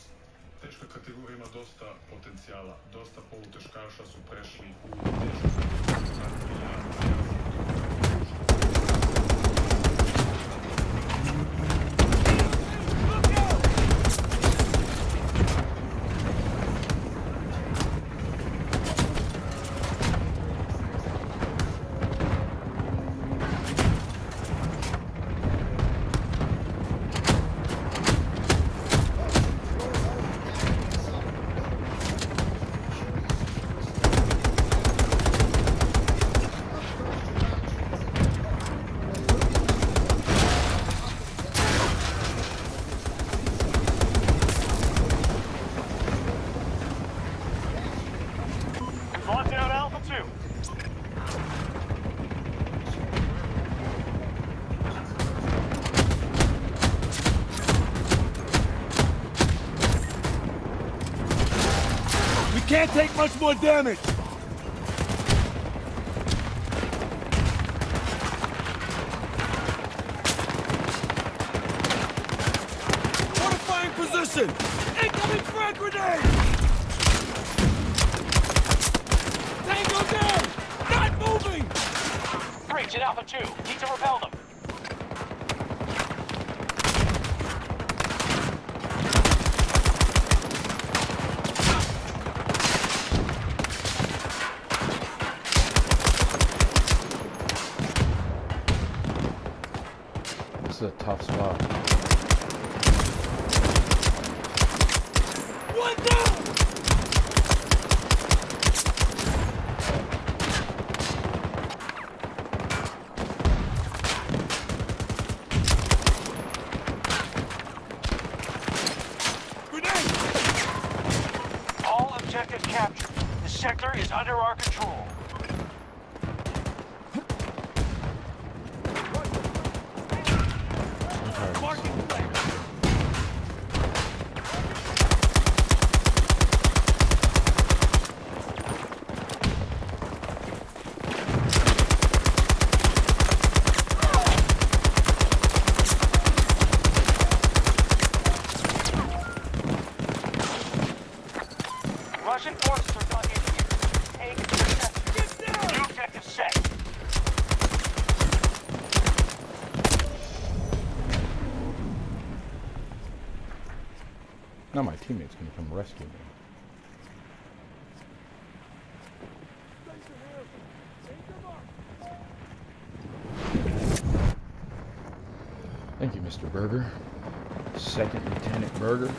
Teška kategorija ima dosta potencijala. Dosta poluteškaša su prešli u tešku kategoriju. Can't take much more damage! Fortifying position! Incoming frag grenade! Tango down! Not moving! Breach at Alpha 2. Need to repel them. This is a tough spot. One down! Grenade! All objectives captured. The sector is under our control. Russian forces are dug in here. Take the new objective set. Now my teammates can come rescue me. Thank you, Mr. Berger. Second Lieutenant Berger.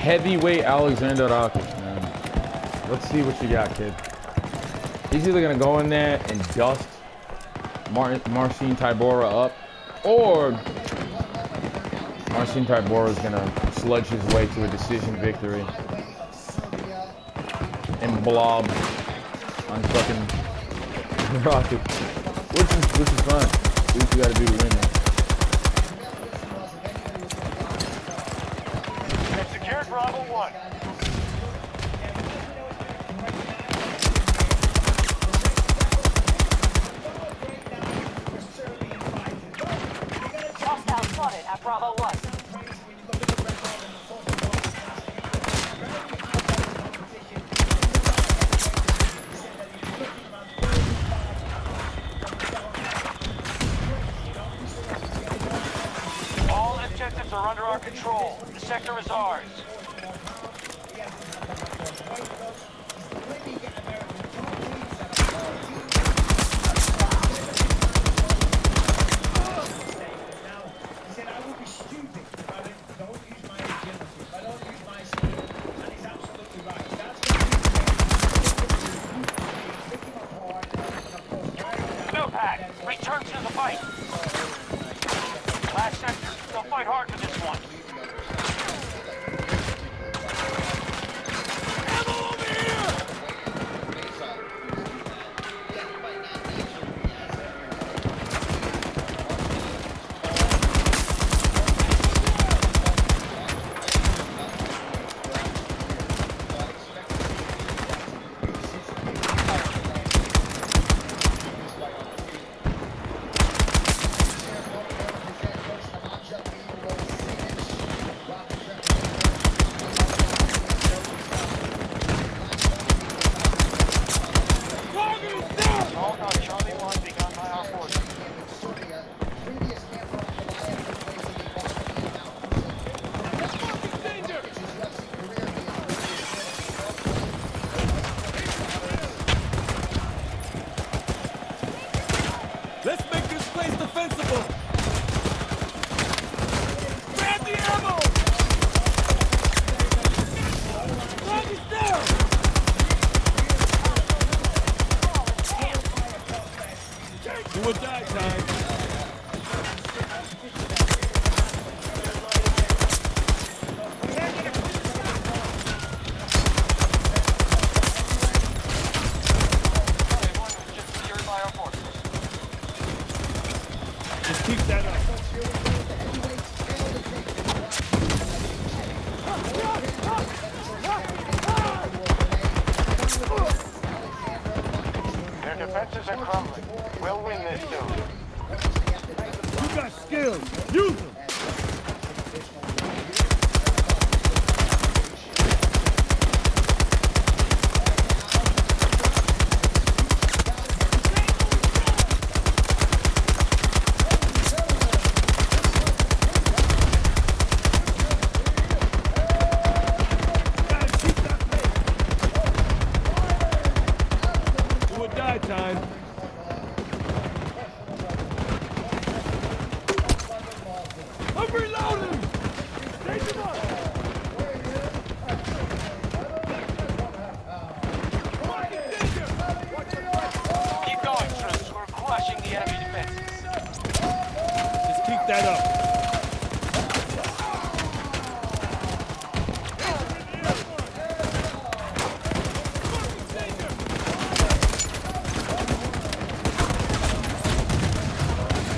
Heavyweight Alexander Rakos, man. Let's see what you got, kid. He's either gonna go in there and dust Marcin Tybura up, or Marcin Tybura is gonna sludge his way to a decision victory and blob on fucking Rakos, which is fine. Do what you gotta do to win, man. Bravo 1. Hostile spotted at Bravo 1. All objectives are under our control. The sector is ours. Return to the fight. Last sector, they'll fight hard for this one. Ammo over here! Let's make this place defensible! Grab the ammo! Target's down! Do or die time. Just keep that up. Their defenses are crumbling. We'll win this soon. You got skills. Use them. Time. I'm reloading! Take him up! Keep going, troops. We're crushing the enemy defenses. Just keep that up.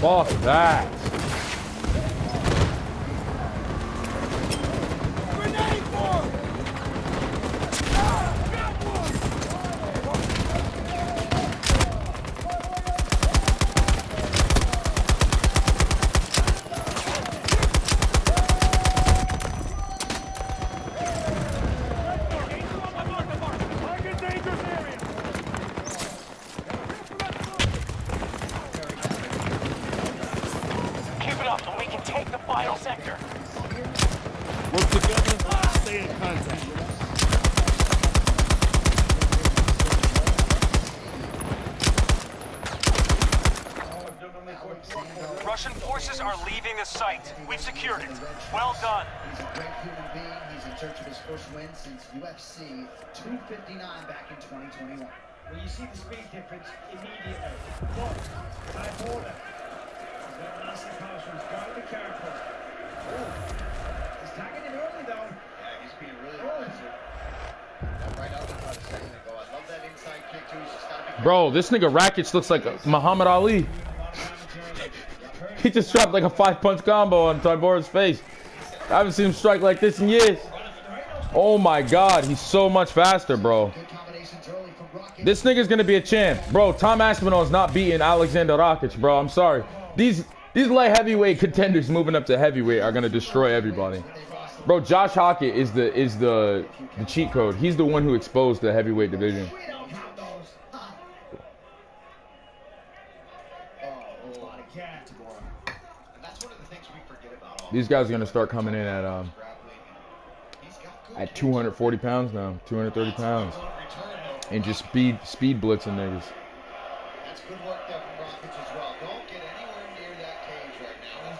Fuck that. Grenade for! Got one! site. We've secured it. Well done. He's a great human being. He's in search of his first win since UFC 259 back in 2021. Well, you see the speed difference immediately. But by border, he's got a massive power, so he's got to be careful. Oh, he's tagging him early though. Yeah, he's being really aggressive. Right out a second ago. I love that inside kick too. He's just got to be. Bro, this nigga Rakic looks like Muhammad Ali. He just dropped like a 5-punch combo on Tybora's face. I haven't seen him strike like this in years. Oh my god, he's so much faster, bro. This nigga's gonna be a champ. Bro, Tom Aspinall's not beating Alexander Rakic, bro. I'm sorry. These light heavyweight contenders moving up to heavyweight are gonna destroy everybody. Bro, Josh Hockett is the cheat code. He's the one who exposed the heavyweight division. These guys are gonna start coming in at 240 pounds now, 230 pounds, and just speed blitzing niggas. That's good work there from Rakic as well. Don't get anywhere near that cage right now.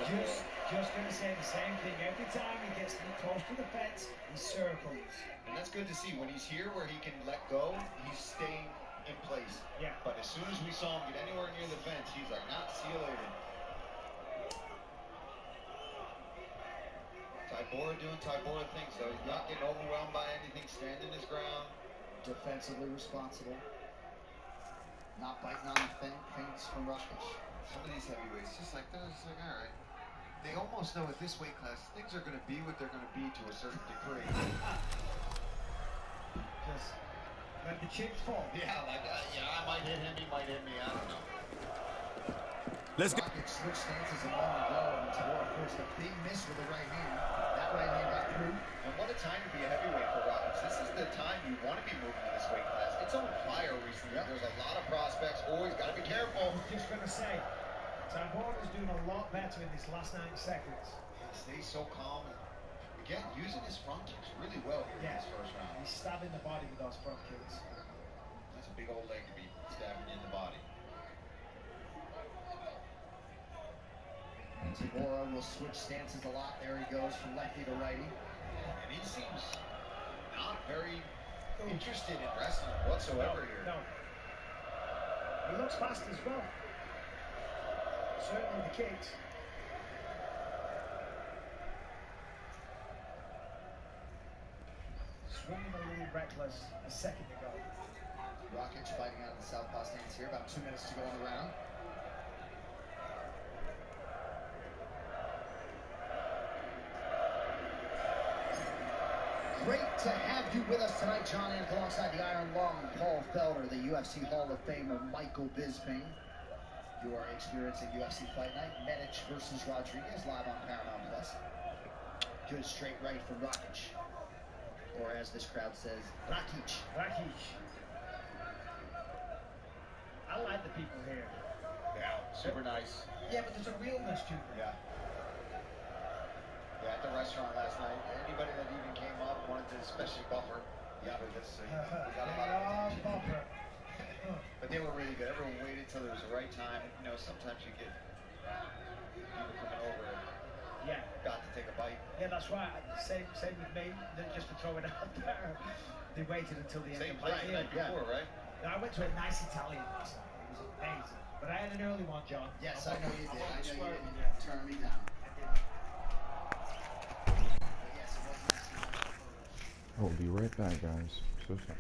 Just gonna say the same thing every time he gets close to the fence. He circles. And that's good to see. When he's here where he can let go, he's staying in place. Yeah. But as soon as we saw him get anywhere near the fence, he's like, nah, see you later. Tybora doing Tybora things, though. He's not getting overwhelmed by anything, standing his ground. Defensively responsible. Not biting on the feints from Rakic. Some of these heavyweights, just like they're just like, all right. They almost know at this weight class, things are going to be what they're going to be to a certain degree. Just let the chips fall. Yeah, like, yeah, I might hit him, he might hit me, I don't know. Let's go. Rakic switched stances a moment ago, and Tabora forced a big miss with the right hand. That right hand got through. And what a time to be a heavyweight for Rakic. This is the time you want to be moving to this weight class. It's on fire recently. Yep. There's a lot of prospects. Always got to be careful. I was just going to say, Tybora's doing a lot better in this last 9 seconds. He stays so calm. And, again, using his front kicks really well here in this first round. He's stabbing the body with those front kicks. That's a big old leg to be stabbing in the body. Tabora will switch stances a lot. There he goes from lefty to righty. And he seems not very interested in wrestling whatsoever here. No. He looks fast as well. Certainly the kicks. Swinging a little reckless a second ago. Rakic fighting out of the southpaw stance here. About 2 minutes to go in the round. Great to have you with us tonight, John, and alongside the Iron Lung, Paul Felder, the UFC Hall of Famer, Michael Bisping. You are experiencing UFC Fight Night, Medic versus Rodriguez, live on Paramount Plus. Good straight right from Rakic. Or as this crowd says, Rakic. Rakic. I like the people here. Yeah, super nice. Yeah, but there's a realness to them. Yeah. Yeah, at the restaurant last night, anybody that even came up wanted to, especially Buffer. Yeah, for this, so we got a lot of Buffer. But they were really good. Everyone waited till there was the right time. You know, sometimes you get people coming over and got to take a bite. Yeah, that's right. Same with me. Just to throw it out there, they waited until the end of the Same night before, right? I went to a nice Italian last night. It was amazing. But I had an early one, John. Yes, I know you did. I know you didn't turn me down. I will be right back, guys. So sorry.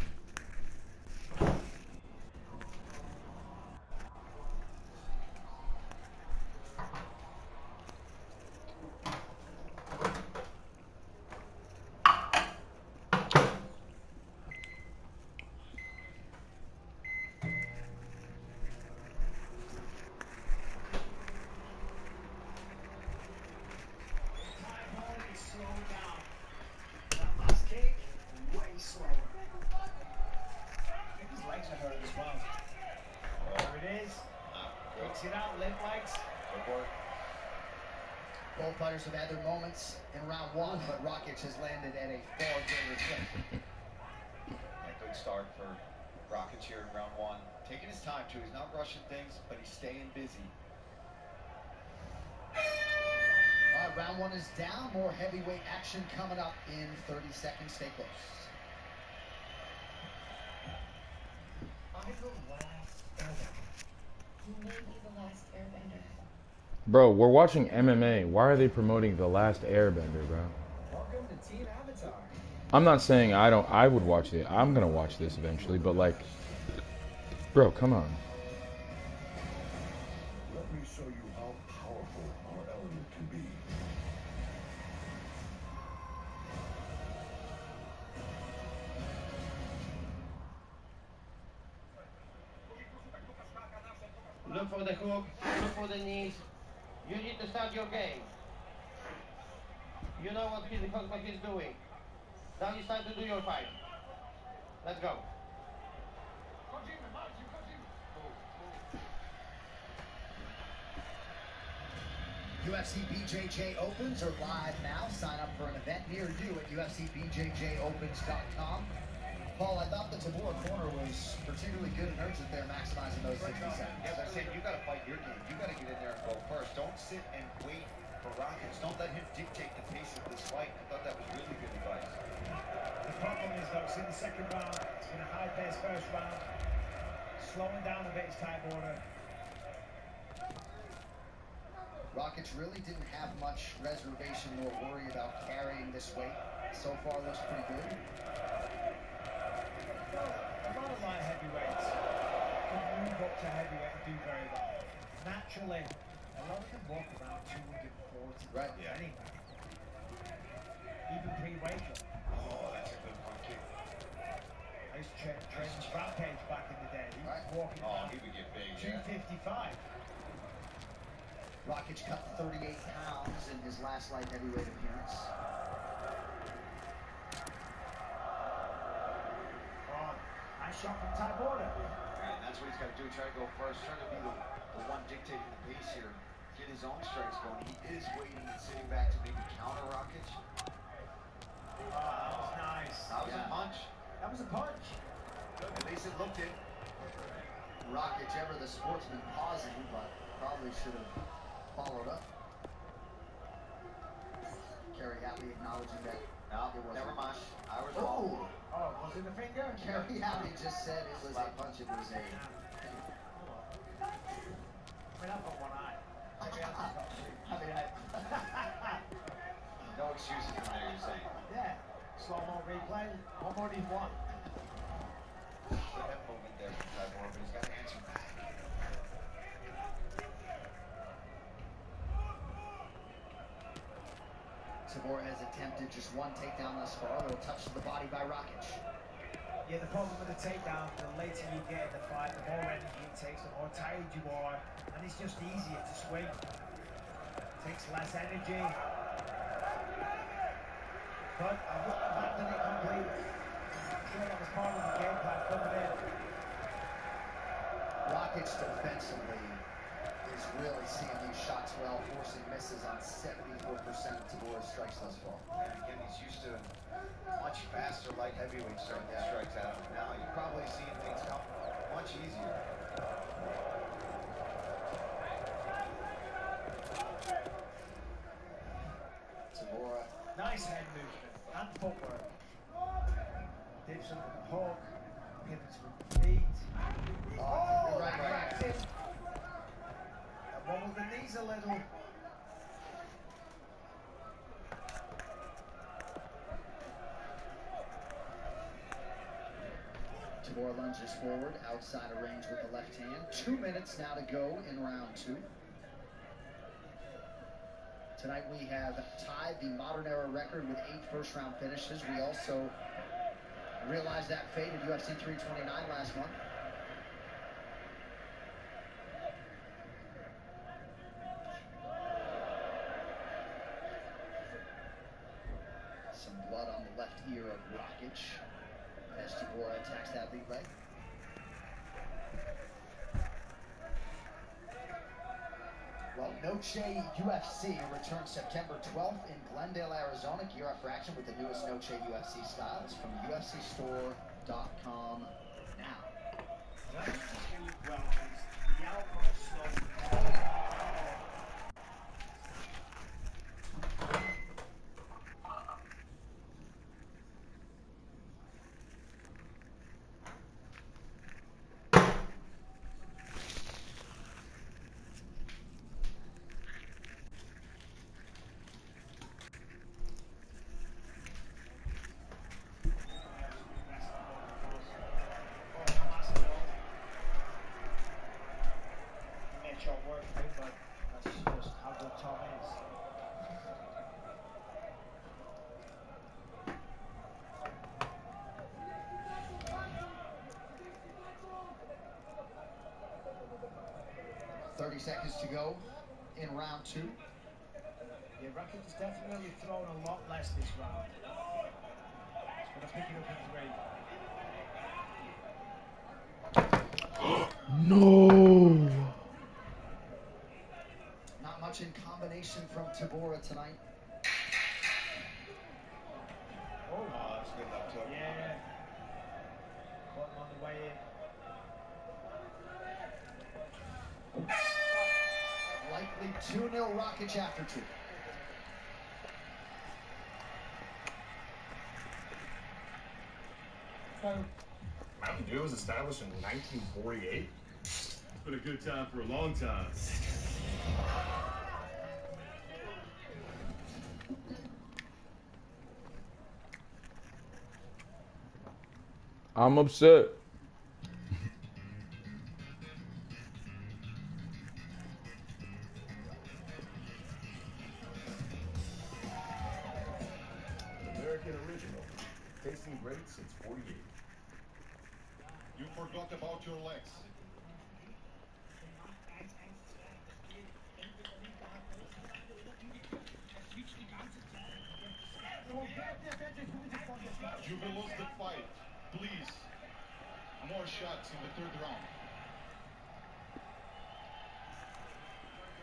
Both fighters have had their moments in round 1, but Rakic has landed at a far greater clip. A good start for Rakic here in round 1. Taking his time too. He's not rushing things, but he's staying busy. round one is down. More heavyweight action coming up in 30 seconds. Stay close. Who may be the last airbender? Bro, we're watching MMA. Why are they promoting The Last Airbender, bro? Welcome to Team Avatar. I'm not saying I would watch it. I'm gonna watch this eventually, but like, bro, come on. Let me show you how powerful our element can be. Look for the hook, look for the knees. You need to start your game. You know what he's doing. Now it's time to do your fight. Let's go. UFC BJJ Opens are live now. Sign up for an event near you at UFCBJJOpens.com. Paul, I thought the Tabora corner was particularly good and urgent there, maximizing those 60 seconds. As I said, you got to fight your game. You got to get in there and go first. Don't sit and wait for rockets. Don't let him dictate the pace of this fight. I thought that was really good advice. The problem is, though, it's in the second round. It's been a high-paced first round. Slowing down a bit is time order. Rockets really didn't have much reservation nor worry about carrying this weight. So far, looks pretty good. Well, a lot of light heavyweights can move up to heavyweight and do very well. Naturally, a lot of them walk around 240. Right. Yeah. Anyway. Even pre-weight. Oh, that's a good one, kick. I used to train Rampage back in the day. He was walking around he would get big, yeah. 255. Rockets cut 38 pounds in his last light heavyweight appearance. Nice shot from Ty Border. And that's what he's got to do. Try to go first. Try to be the one dictating the pace here. Get his own strikes going. He is waiting and sitting back to maybe counter Rockets. Oh, that was nice. That was a punch. That was a punch. At least it looked it. Rockets, ever the sportsman, pausing, but probably should have followed up. Kerry Hatley acknowledging that. No, never mind. I was wrong. Oh, was it the finger? Kerry Hatley just said it was a punch. It was a. I mean, I've got one eye. Maybe I've got two. No excuses from there, you're saying. Yeah. Slow-mo replay. What more do you want? The head movement there from Tybor, but he's got to answer back. Tabor has attempted just one takedown thus far. A little touch to the body by Rockets. Yeah, the problem with the takedown, the later you get in the fight, the more energy it takes, the more tired you are, and it's just easier to swing. It takes less energy. But I've abandoned it completely. I'm sure that was part of the game plan coming in. Rockets defensively is really seeing these shots well, forcing misses on 74% of Tabor's strikes thus far. And again, he's used to much faster light heavyweight starting the strikes out of him. Now you're probably seeing things come much easier. Tabora. Nice head movement and footwork. Dips up with the hook, pivots with the feet. Oh, right. And one with the knees a little. Tabor lunges forward, outside of range with the left hand. 2 minutes now to go in round two. Tonight we have tied the modern era record with 8 first-round finishes. We also realized that fate at UFC 329 last month. Some blood on the left ear of Rockets as Tabor attacks that lead leg. Well, Noche UFC returns September 12th in Glendale, Arizona. Gear up for action with the newest Noche UFC styles from UFCstore.com now. seconds to go in round 2. Yeah, Rakic has definitely thrown a lot less this round. He's going to pick it up in 3. No. Not much in combination from Tabora tonight. Oh, that's good left hook. Yeah. Caught him on the way in. Likely 2-0 Rakic after 2. Mountain Dew was established in 1948. It's been a good time for a long time. I'm upset. American original. Tasting great since 48. You forgot about your legs. You will lose the fight. Please. More shots in the 3rd round.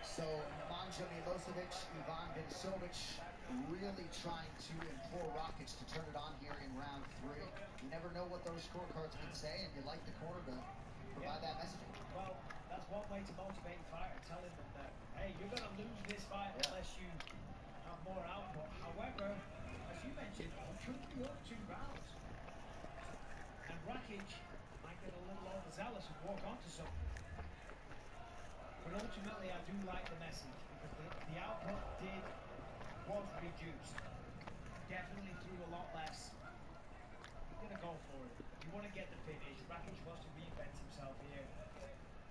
So Nemanja Milosevic, Ivan Vincevic really trying to implore Rakic to turn it on here in round 3. You never know what those scorecards can say, and you like the corner to provide that messaging. Well, that's one way to motivate a fighter, telling them that, hey, you're going to lose this fight unless you have more output. However, as you mentioned, it could be up 2 rounds. And Rakic might get a little overzealous and walk onto something. But ultimately, I do like the message because the output was reduced. Definitely threw a lot less. You're going to go for it. You want to get the finish. Rakic wants to reinvent himself here.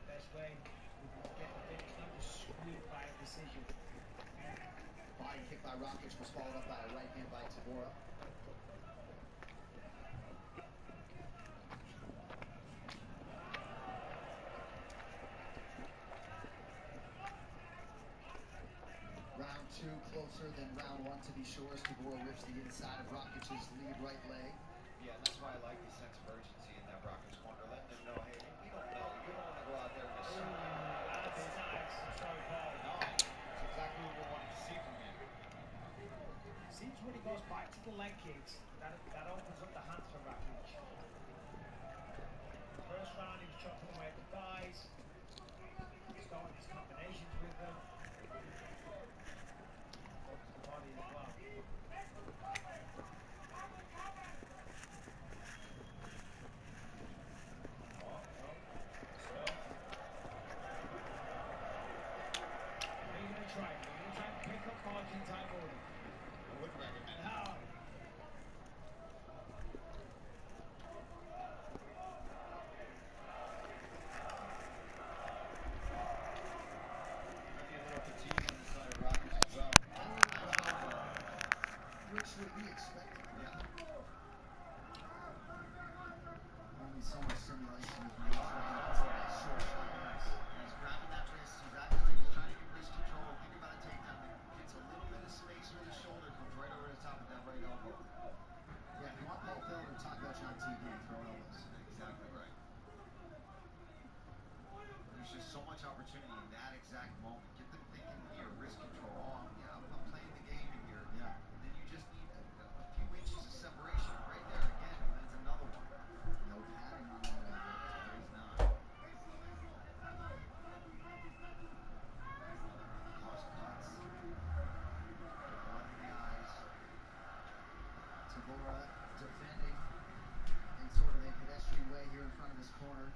Best way would be to get the finish, not just squeak by a decision. Body kick by Rakic was followed up by a right hand by Tabora. Round 2 closer than round 1 to be sure as Tabora rips the inside of Rakic's lead right leg. Yeah, and that's why I like the sense of urgency in that Rockets corner, letting them know, hey, we don't know. You don't want to go out there and assume. No, it's exactly what we wanted to see from you. Seems when he goes back to the leg kicks, that opens up the hands for Rakic. First round, he was chopping away at the thighs, starting his combinations with them. Opens the body as well. Try and pick up Argentine order. Look back at that. Now. Might be a little fatigue on the side of Rockets as well. Which would be expected. Yeah. Only so much simulation is made for a short shot. He's grabbing that wrist. He's acting like he's trying to get wrist control. Think about a takedown. Gets a little bit of space with his shoulder. Comes right over the top of that right elbow. Yeah, if you want Paul Felder to talk about you on TV, throw elbows. Exactly right. There's just so much opportunity in that exact moment. Get them thinking here, wrist control. Oh, yeah, I'm playing the game in here. Yeah. And then you just need a few inches of separation right there again, and that's another one. No padding on that. There is not. Cross cuts. Blood in the eyes. Tabora defending in sort of a pedestrian way here in front of this corner.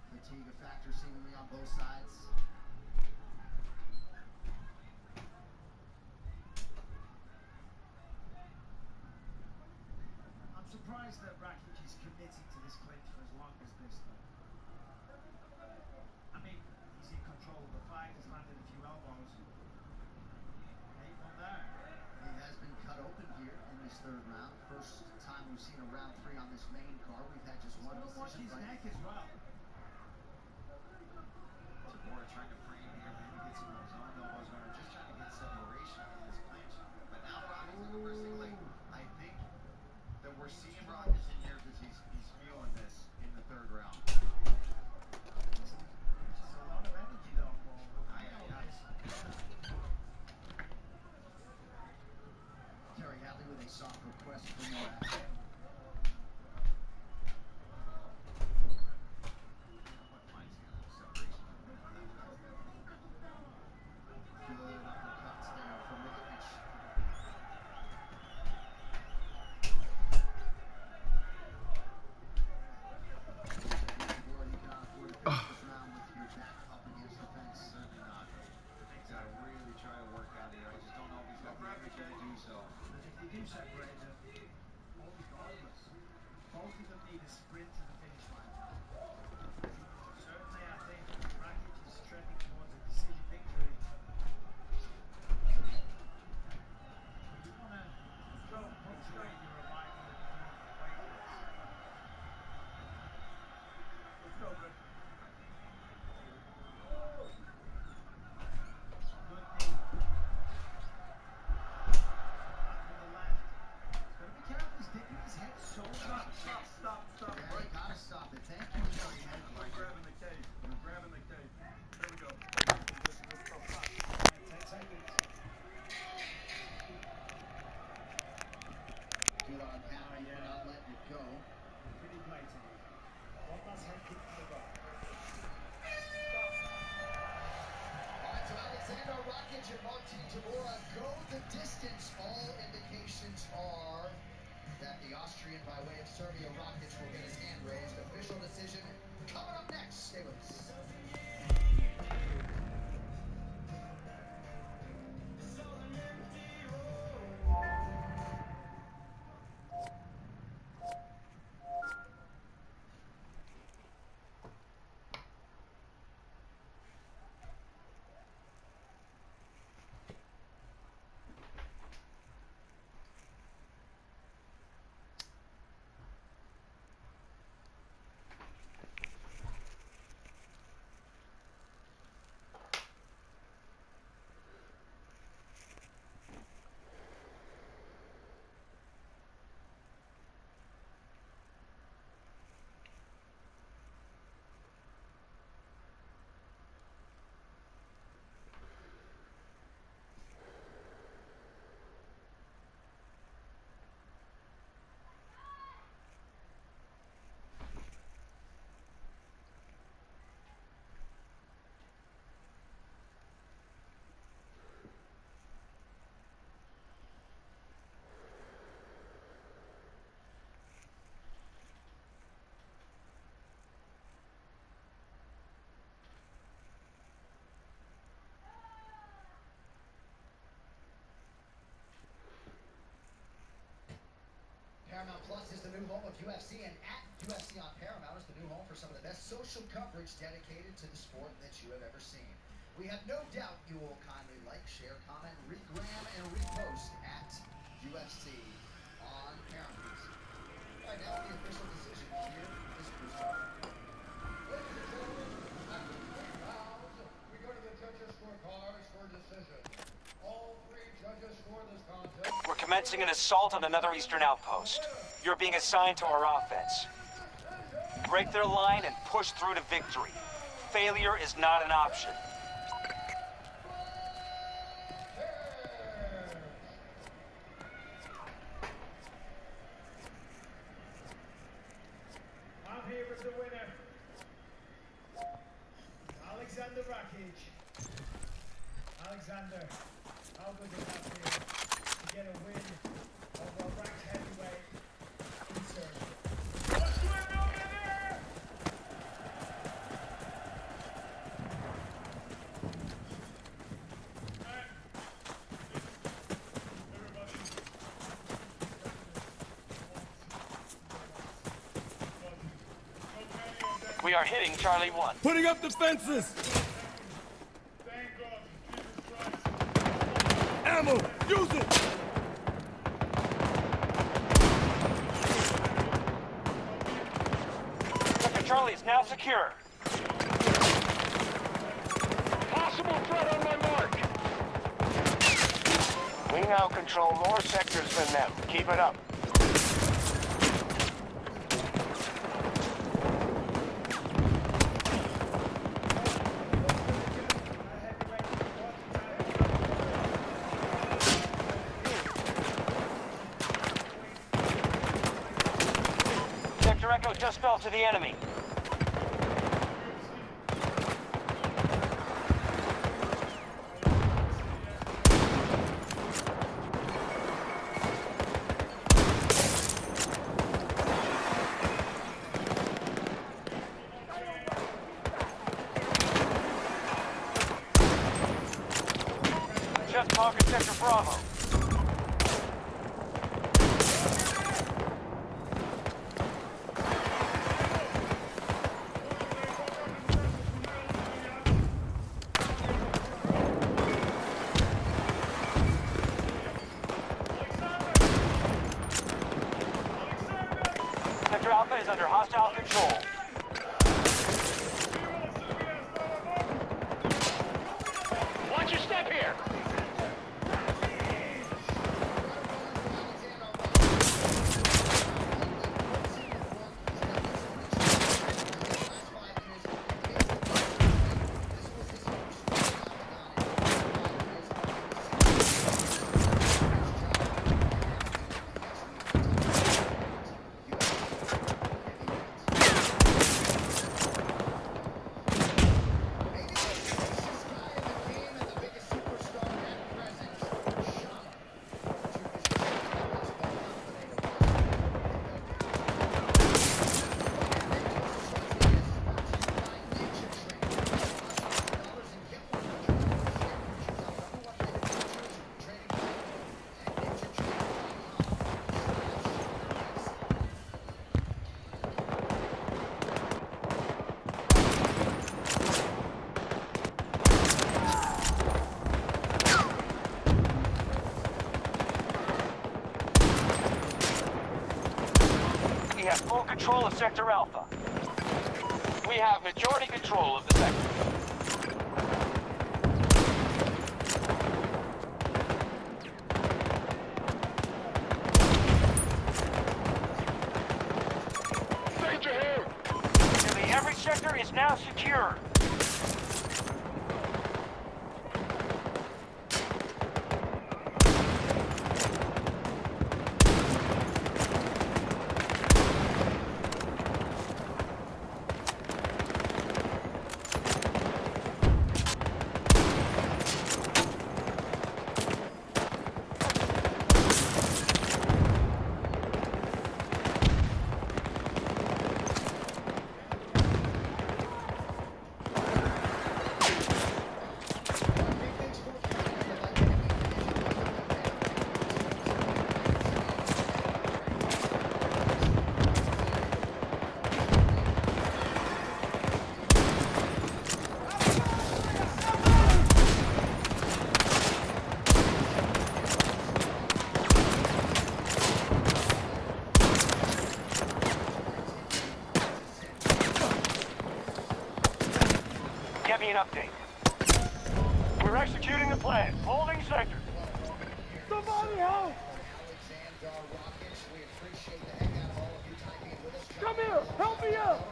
Fatigue a factor seemingly on both sides. I'm surprised that Rakic is committed to this clinch for as long as this, though. I mean, he's in control of the fight, has landed a few elbows. Ain't one there. He has been cut open here in this 3rd round. First time we've seen a round 3 on this main card. We've had just one Watch decision his fight. neck as well. Tabora trying to frame here, maybe get some of those zone elbows going, or just trying to get separation in this clinch. But now the Rockets in the first thing, like, I think that we're seeing Rockets in here because he's feeling this in the third round. It's a lot of energy though. Terry Hadley with a soft request for more action. Both of them need a sprint to the finish line. Certainly, I think Rakic is trending towards a decision victory. You want to throw a punch straight, you're relying on the weightless. Let's go, good. Good knee. Back with the left. He's got to be careful, he's dipping his head so much. Stop. Yeah, you gotta stop it. Thank you, Terry Hadley. You're grabbing the cage. You're grabbing the cage. There we go. 10 seconds. Good on Hadley, yeah, not letting it go. Pretty blatant. One last head kick from the bar. All right, so Alexander Rakic and Martin Tabora go the distance. All indications are that the Austrian, by way of Serbia, Rakic will get his hand raised. Official decision coming up next. Stay with us. Paramount Plus is the new home of UFC, and at UFC on Paramount is the new home for some of the best social coverage dedicated to the sport that you have ever seen. We have no doubt you will kindly like, share, comment, regram, and repost at UFC on Paramount. All right, now the official decision here is Bruce. Ladies and gentlemen, after 3 rounds, we go to the judges' scorecards for decision. All 3 judges score this contest. We're commencing an assault on another Eastern outpost. You're being assigned to our offense. Break their line and push through to victory. Failure is not an option. I'm here as the winner. Alexander Rakic. Alexander, how good does that feel to get a win over a ranked heavyweight in Serbia? What's going on in there? We are hitting Charlie 1. Putting up defenses! Ammo! Use it! Sector Charlie is now secure. We now control more sectors than them. Keep it up. Sector Echo just fell to the enemy. Just conquered Sector Bravo. Sector Alpha is under hostile control. Watch your step here. We have full control of Sector Alpha. We have majority control of the sector. Danger here! Nearly every sector is now secure. Get me an update. We're executing the plan. Holding sector. Somebody help! Come here! Help me out!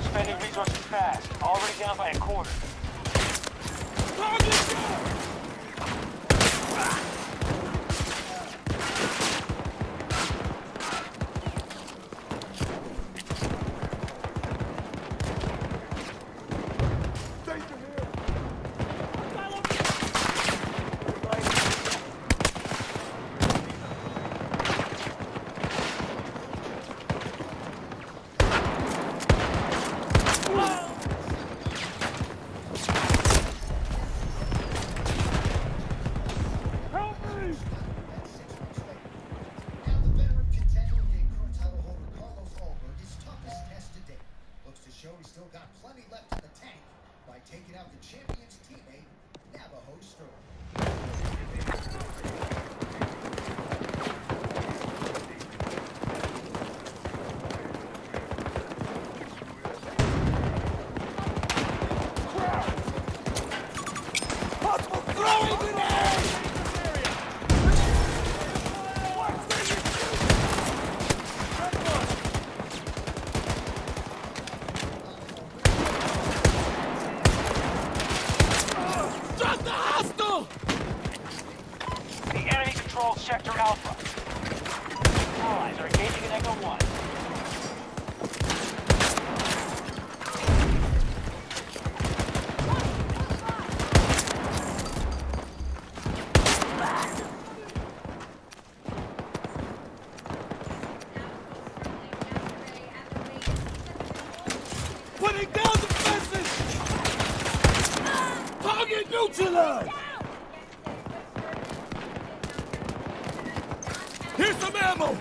Spending resources fast. Already down by a quarter. champion's teammate, Navajo Sterling. Sector Alpha. Allies are engaging in Echo 1. Putting down defenses! Target neutralized! Here's some ammo!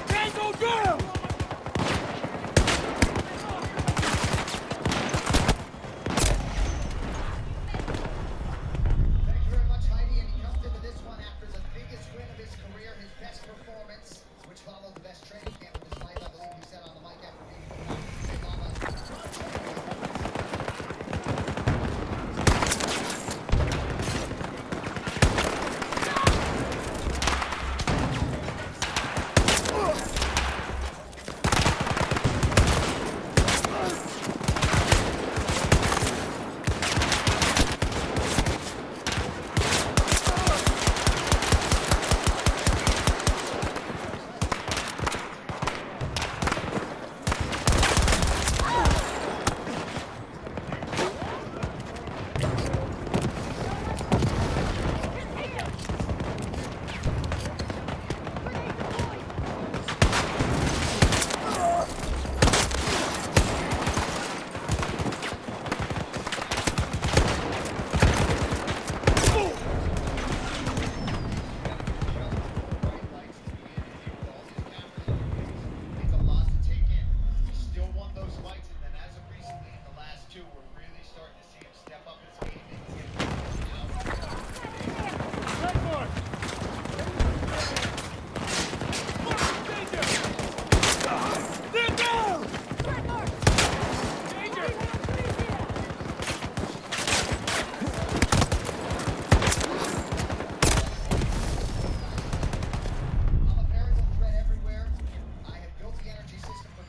Tango down!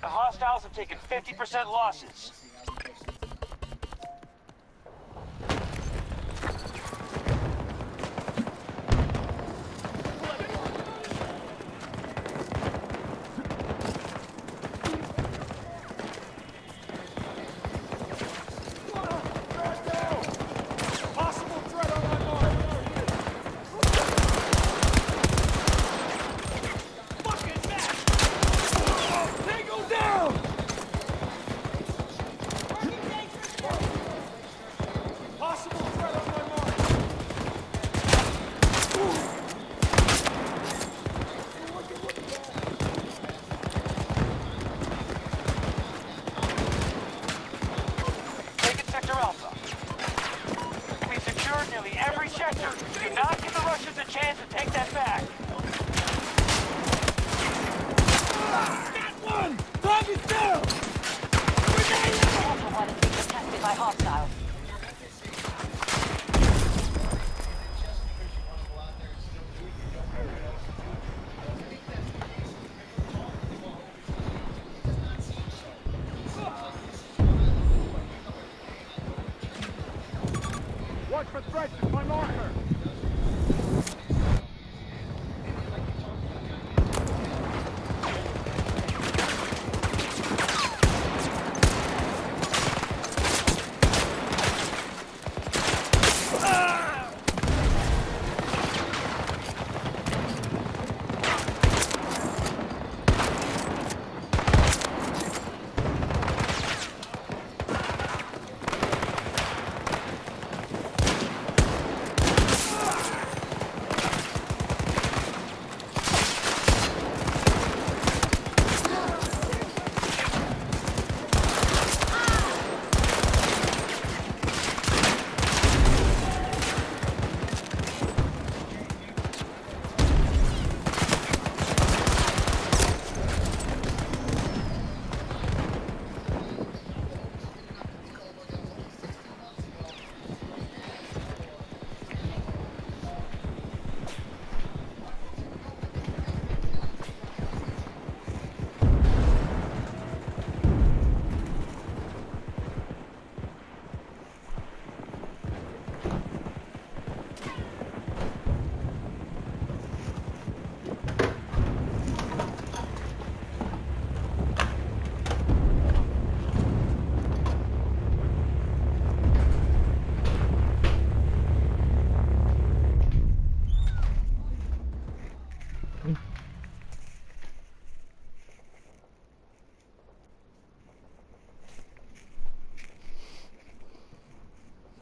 Hostiles have taken 50% losses.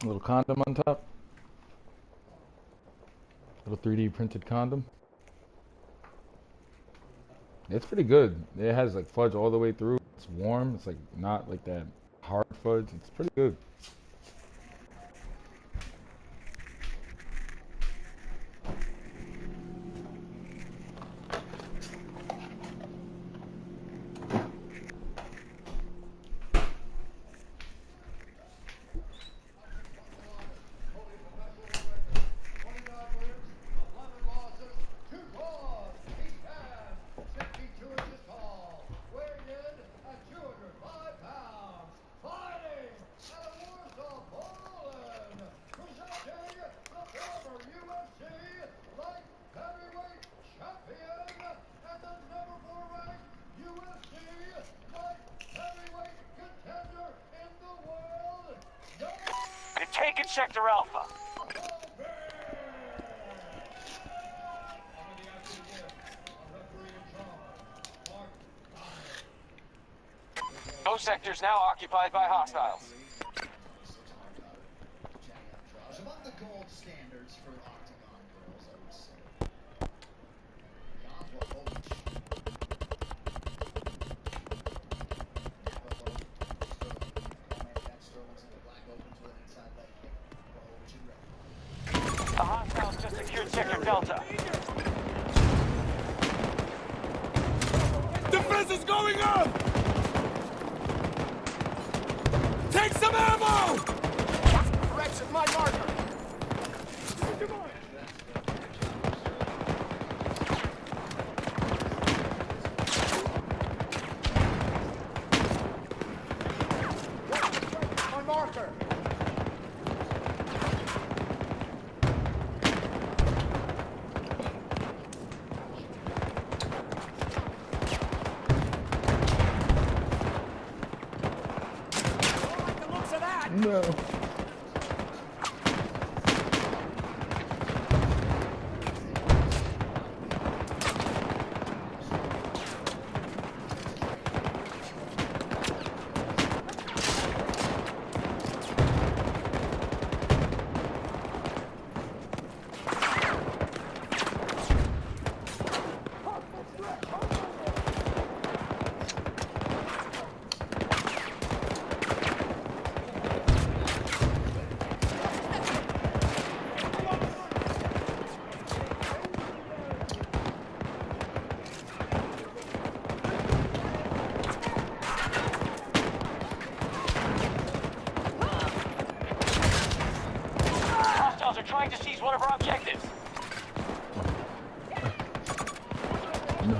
A little condom on top. Little 3D printed condom. It's pretty good. It has like fudge all the way through. It's warm. It's like not like that hard fudge. It's pretty good. Taking Sector Alpha. Both sectors now occupied by hostiles. Among the gold standards for Octagon girls, I would say. The hostiles just secured Sector Delta. Defense is going up! Take some ammo! Threats at my marker! My marker! No. Are trying to seize one of our objectives. No.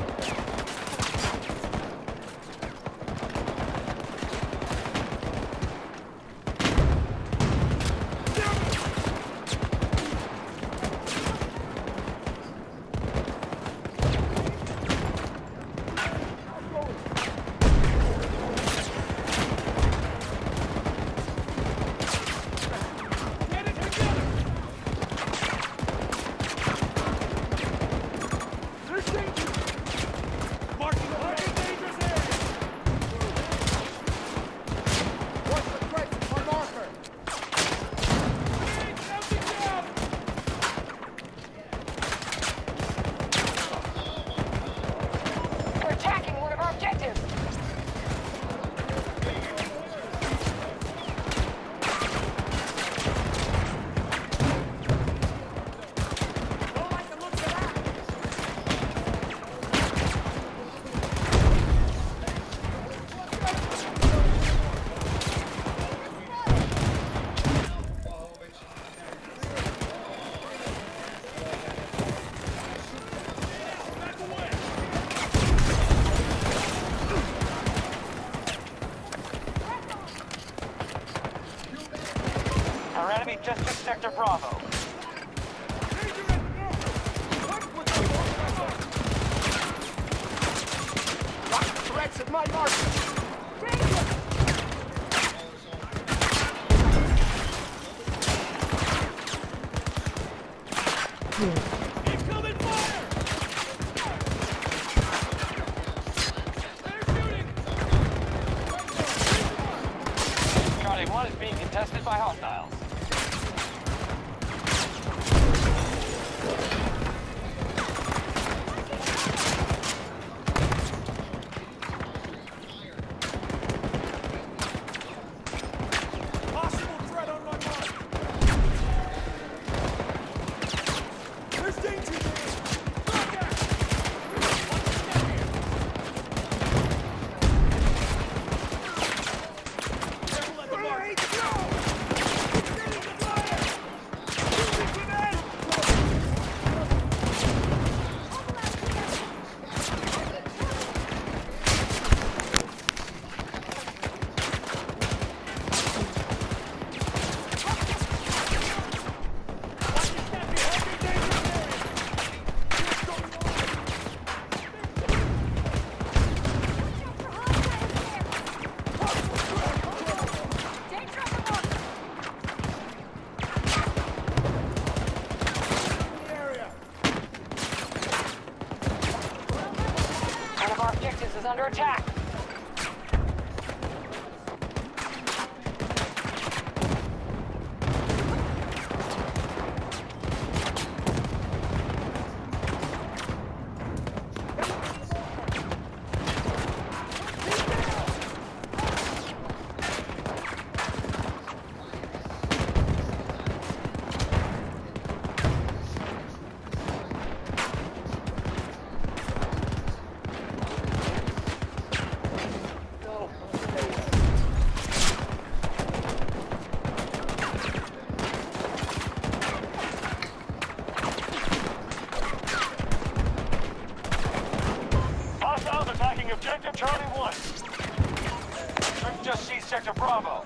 Our enemy just took Sector Bravo. Threats at my marker! Incoming fire! Charlie 1 is being contested by hostiles. objectives is under attack. Objective Charlie 1. Troops just seized Sector Bravo.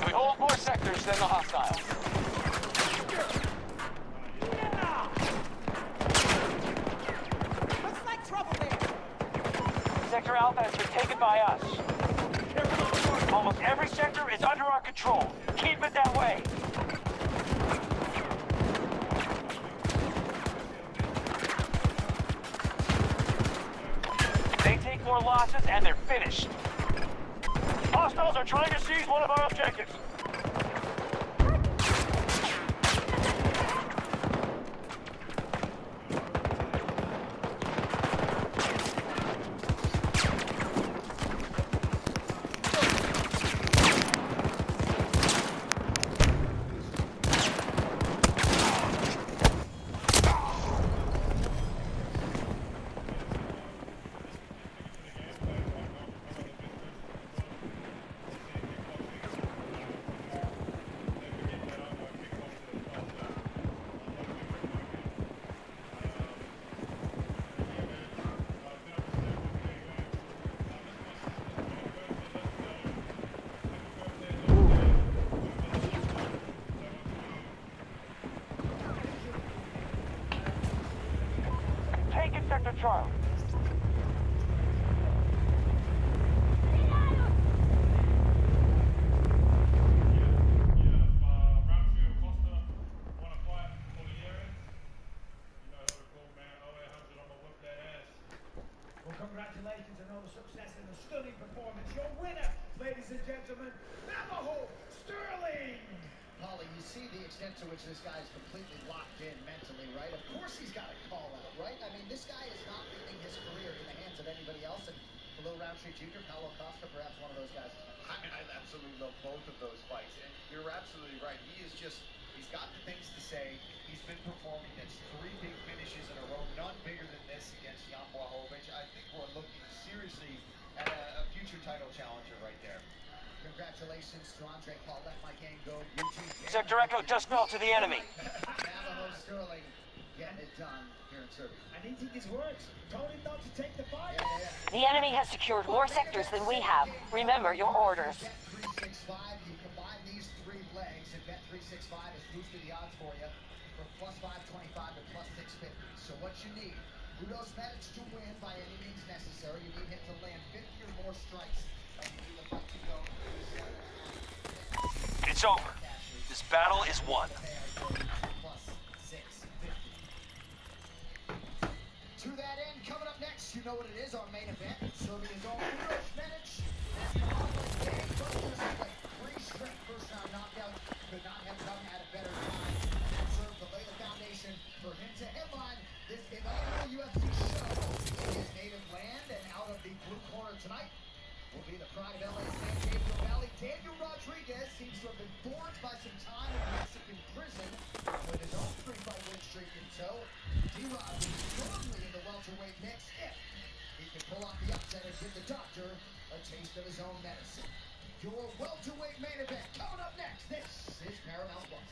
We hold more sectors than the hostiles. Sector Alpha has been taken by us. Almost every sector is under our control. Keep it that way. They take more losses and they're finished. Hostiles are trying to seize one of our objectives. Sector Charlie. Well, congratulations on all the success and the stunning performance. Your winner, ladies and gentlemen, Navajo Sterling! Holly, you see the extent to which this guy is completely locked in mentally, right? Of course he's got a call out, right? I mean, this guy is not leaving his career in the hands of anybody else. And for Lil Roundtree Jr., Paulo Costa, perhaps one of those guys. I absolutely love both of those fights. And you're absolutely right. He is just, he's got the things to say. He's been performing. That's 3 big finishes in a row. None bigger than this against Jan Blachowicz. I think we're looking seriously at a future title challenger right there. Congratulations to Andre Paul. Let my game go. Sector Echo just fell to the enemy. Navajo Sterling getting it done here in Serbia. And he took his words. Told him not to take the fight. The enemy has secured more sectors than we have. Remember your orders. Bet365, you combine these 3 legs, and Bet365 has boosted the odds for you from plus 525 to plus 650. So what you need, Udos Medic to win by any means necessary. You need him to land 50 or more strikes. And you need the fight to go. It's over. This battle is won. Plus 650. To that end, coming up next, you know what it is, our main event. Serbia's own Udos Medic. 3 straight first-round knockouts. Could not have come at a better time. And that served to lay the foundation for him to headline this inaugural UFC show in his native land. And out of the blue corner tonight will be the pride of LA's San Gabriel Valley. Daniel Rodriguez seems to have been forged by some time in Mexican prison with his own 3-fight win streak in tow. D-Rod is firmly in the welterweight mix if he can pull off the upset and give the doctor a taste of his own medicine. Your welterweight main event coming up next. This is Paramount Plus.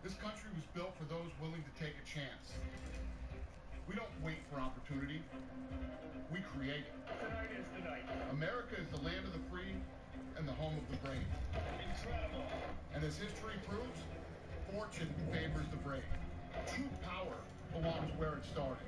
This country was built for those willing to take a chance. We don't wait for opportunity. We create it. America is the land of the free and the home of the brave. Incredible. And as history proves, fortune favors the brave. True power belongs where it started.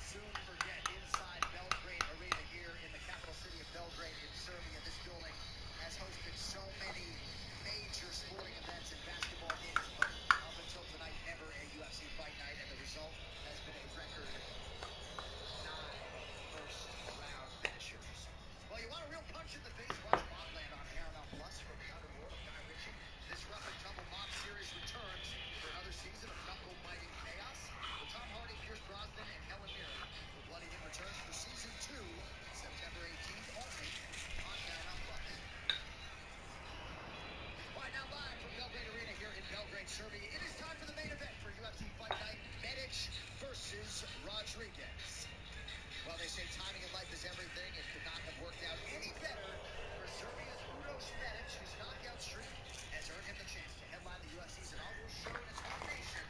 Soon forget inside Belgrade Arena here in the capital city of Belgrade in Serbia. This building has hosted so many major sporting events and basketball games, but up until tonight, never a UFC fight night, and the result has been a record 9 first-round finishers. Well, you want a real punch in the face? Watch Botland on Paramount Plus from the underworld of Guy Ritchie. This rough-and-tumble mob series returns for another season of knuckle-biting chaos. With Tom Hardy, Pierce Brosnan, and Helen Mirren. The Bloody Hit returns for season 2, September 18th, only on Paramount Plus. All right, now live from Belgrade Arena here in Belgrade, Serbia. It is time for the main event for UFC Fight Night, Medic versus Rodriguez. Well, they say timing in life is everything. It could not have worked out any better for Serbia's Uros Medic, whose knockout streak has earned him the chance to headline the UFC's inaugural show in its nation.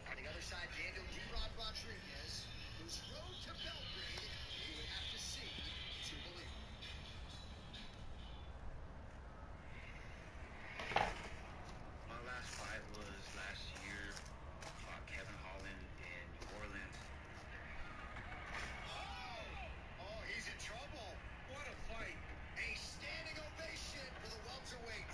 On the other side, Daniel D-Rod Rodriguez, whose road to Belgrade you would have to see to believe. My last fight was last year. Fought Kevin Holland in New Orleans. Oh, he's in trouble. What a fight. A standing ovation for the welterweight.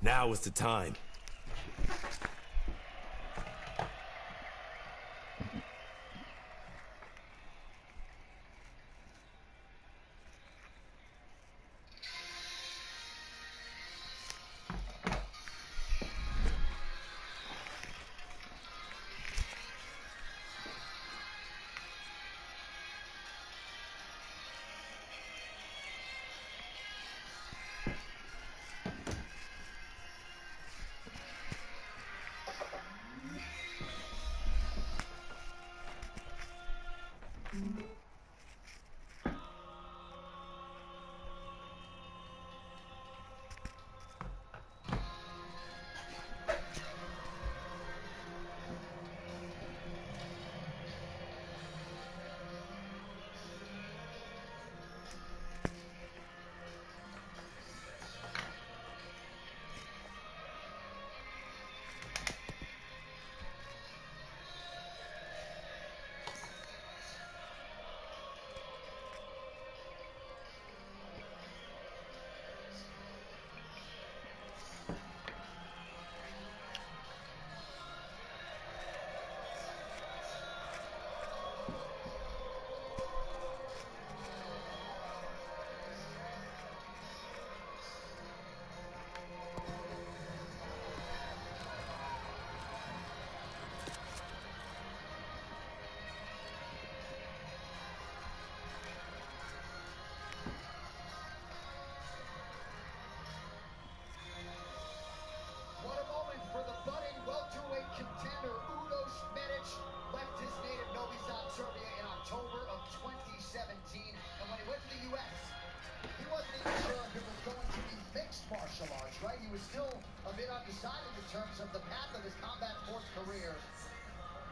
Now is the time. What a moment for the budding welterweight contender Uros Medic. Left his native Novi Sad, Serbia in October of 2017. And when he went to the U.S., he wasn't even sure if it was going to be mixed martial arts, right? He was still a bit undecided in terms of the path of his combat sports career.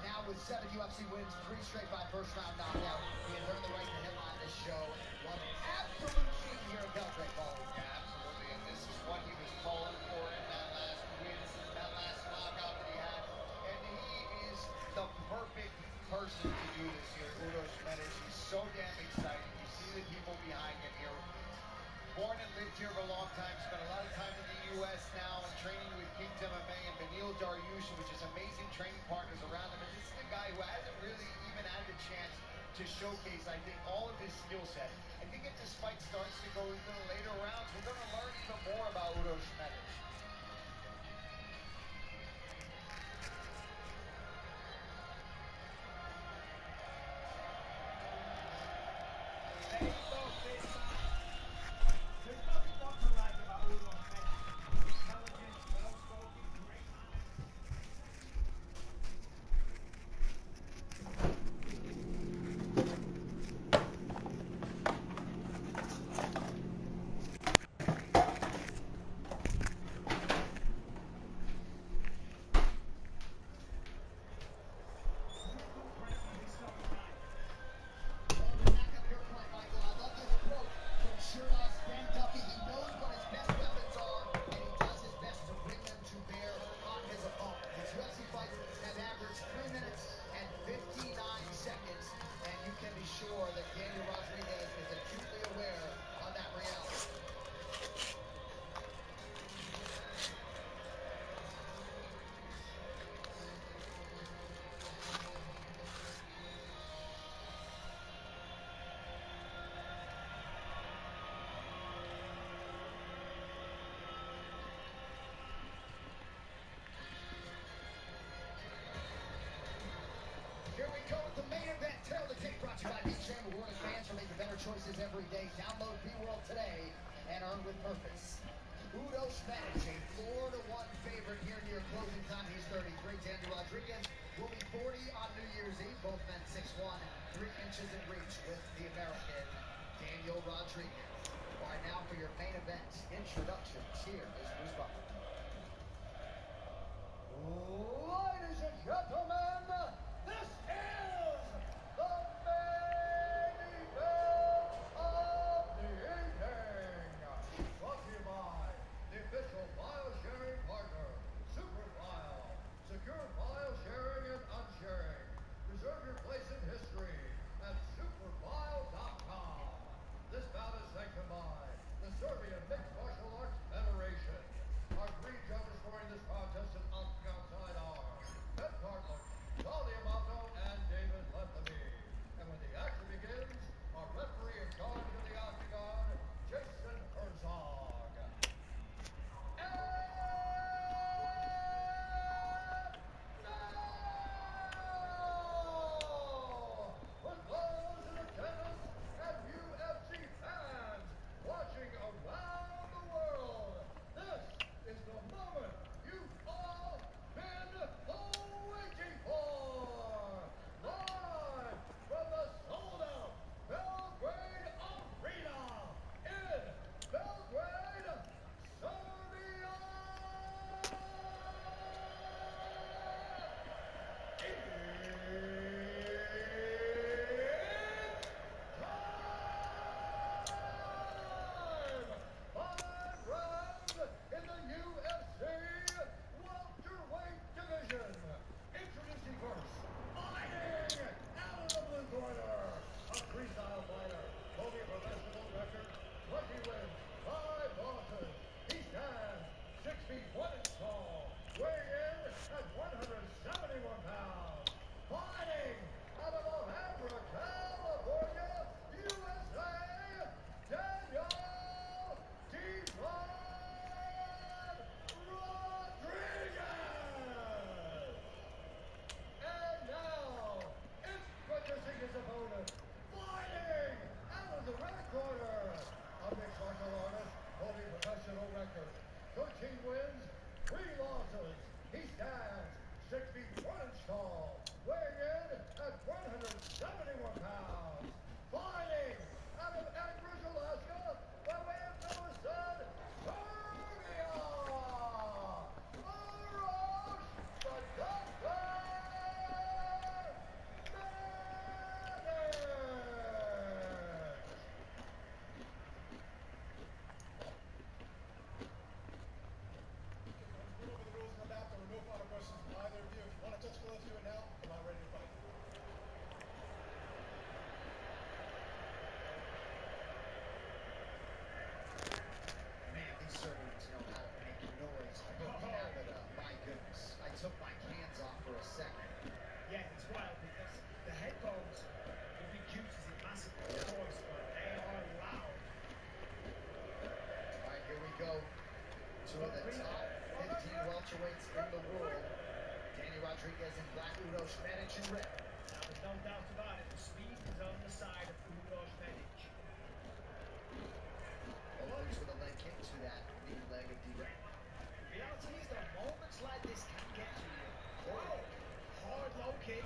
Now with 7 UFC wins, 3 straight by first round knockout, he has earned the right to headline this show and won an absolute scene here in Belgrade, Paulie. Absolutely, and this is what he was calling for in that last win, that last knockout that he had. And he is the perfect person to do this here, Uros Medic. He's so damn exciting. You see the people behind him here. Born and lived here for a long time, spent a lot of time in the U.S. now and training with King MMA and Benil Dariush, which is amazing training partners around him. And this is a guy who hasn't really even had the chance to showcase, I think, all of his skill set. I think if this fight starts to go into the later rounds, we're going to learn even more about Uros Medic. There's nothing not to like about Uros Medic. Intelligent, well-spoken, great Here we go with the main event. Tail the tape brought to you by BJ, rewarding fans for making better choices every day. Download B-World today and earn with purpose. Uros Medic, a 4-1 favorite here near closing time. He's 33. Daniel Rodriguez will be 40 on New Year's Eve. Both men 6'1", 3 inches in reach with the American Daniel Rodriguez. All right, now for your main event introductions. Here is Bruce Butler. Ladies and gentlemen, this is the main event of the evening. Brought to you by the official file sharing partner, Superfile. Secure file sharing and unsharing. Reserve your place in history at superfile.com. This bout is sanctioned by the Serbian Mixed Martial Arts Federation. 1 inch tall, weighing in at 171 pounds, fighting out of Alhambra, California, USA, Daniel Rodriguez! And now, introducing his opponent, fighting out of the red corner, a mixed martial artist holding a professional record, 13 wins, 3 losses. He stands 6 feet 1 inch tall, weighing in at 171 pounds, fighting out of Anchorage, Alaska, by way of Millicent, Serbia! Man, these Serbians know how to make noise. But Canada, my goodness. I took my cans off for a second. Yeah, it's wild because the headphones will be cute as it massively noise, but they are loud. All right, here we go. Two of the top 15 welterweights in the world. Danny Rodriguez in black, Uros Medic in red. Now, there's no doubt about it. The speed is on the side of Uros Medic. Opens with a leg kick to that knee leg of D-Ray. The reality is that moments like this can get to you. Whoa! Hard low kick.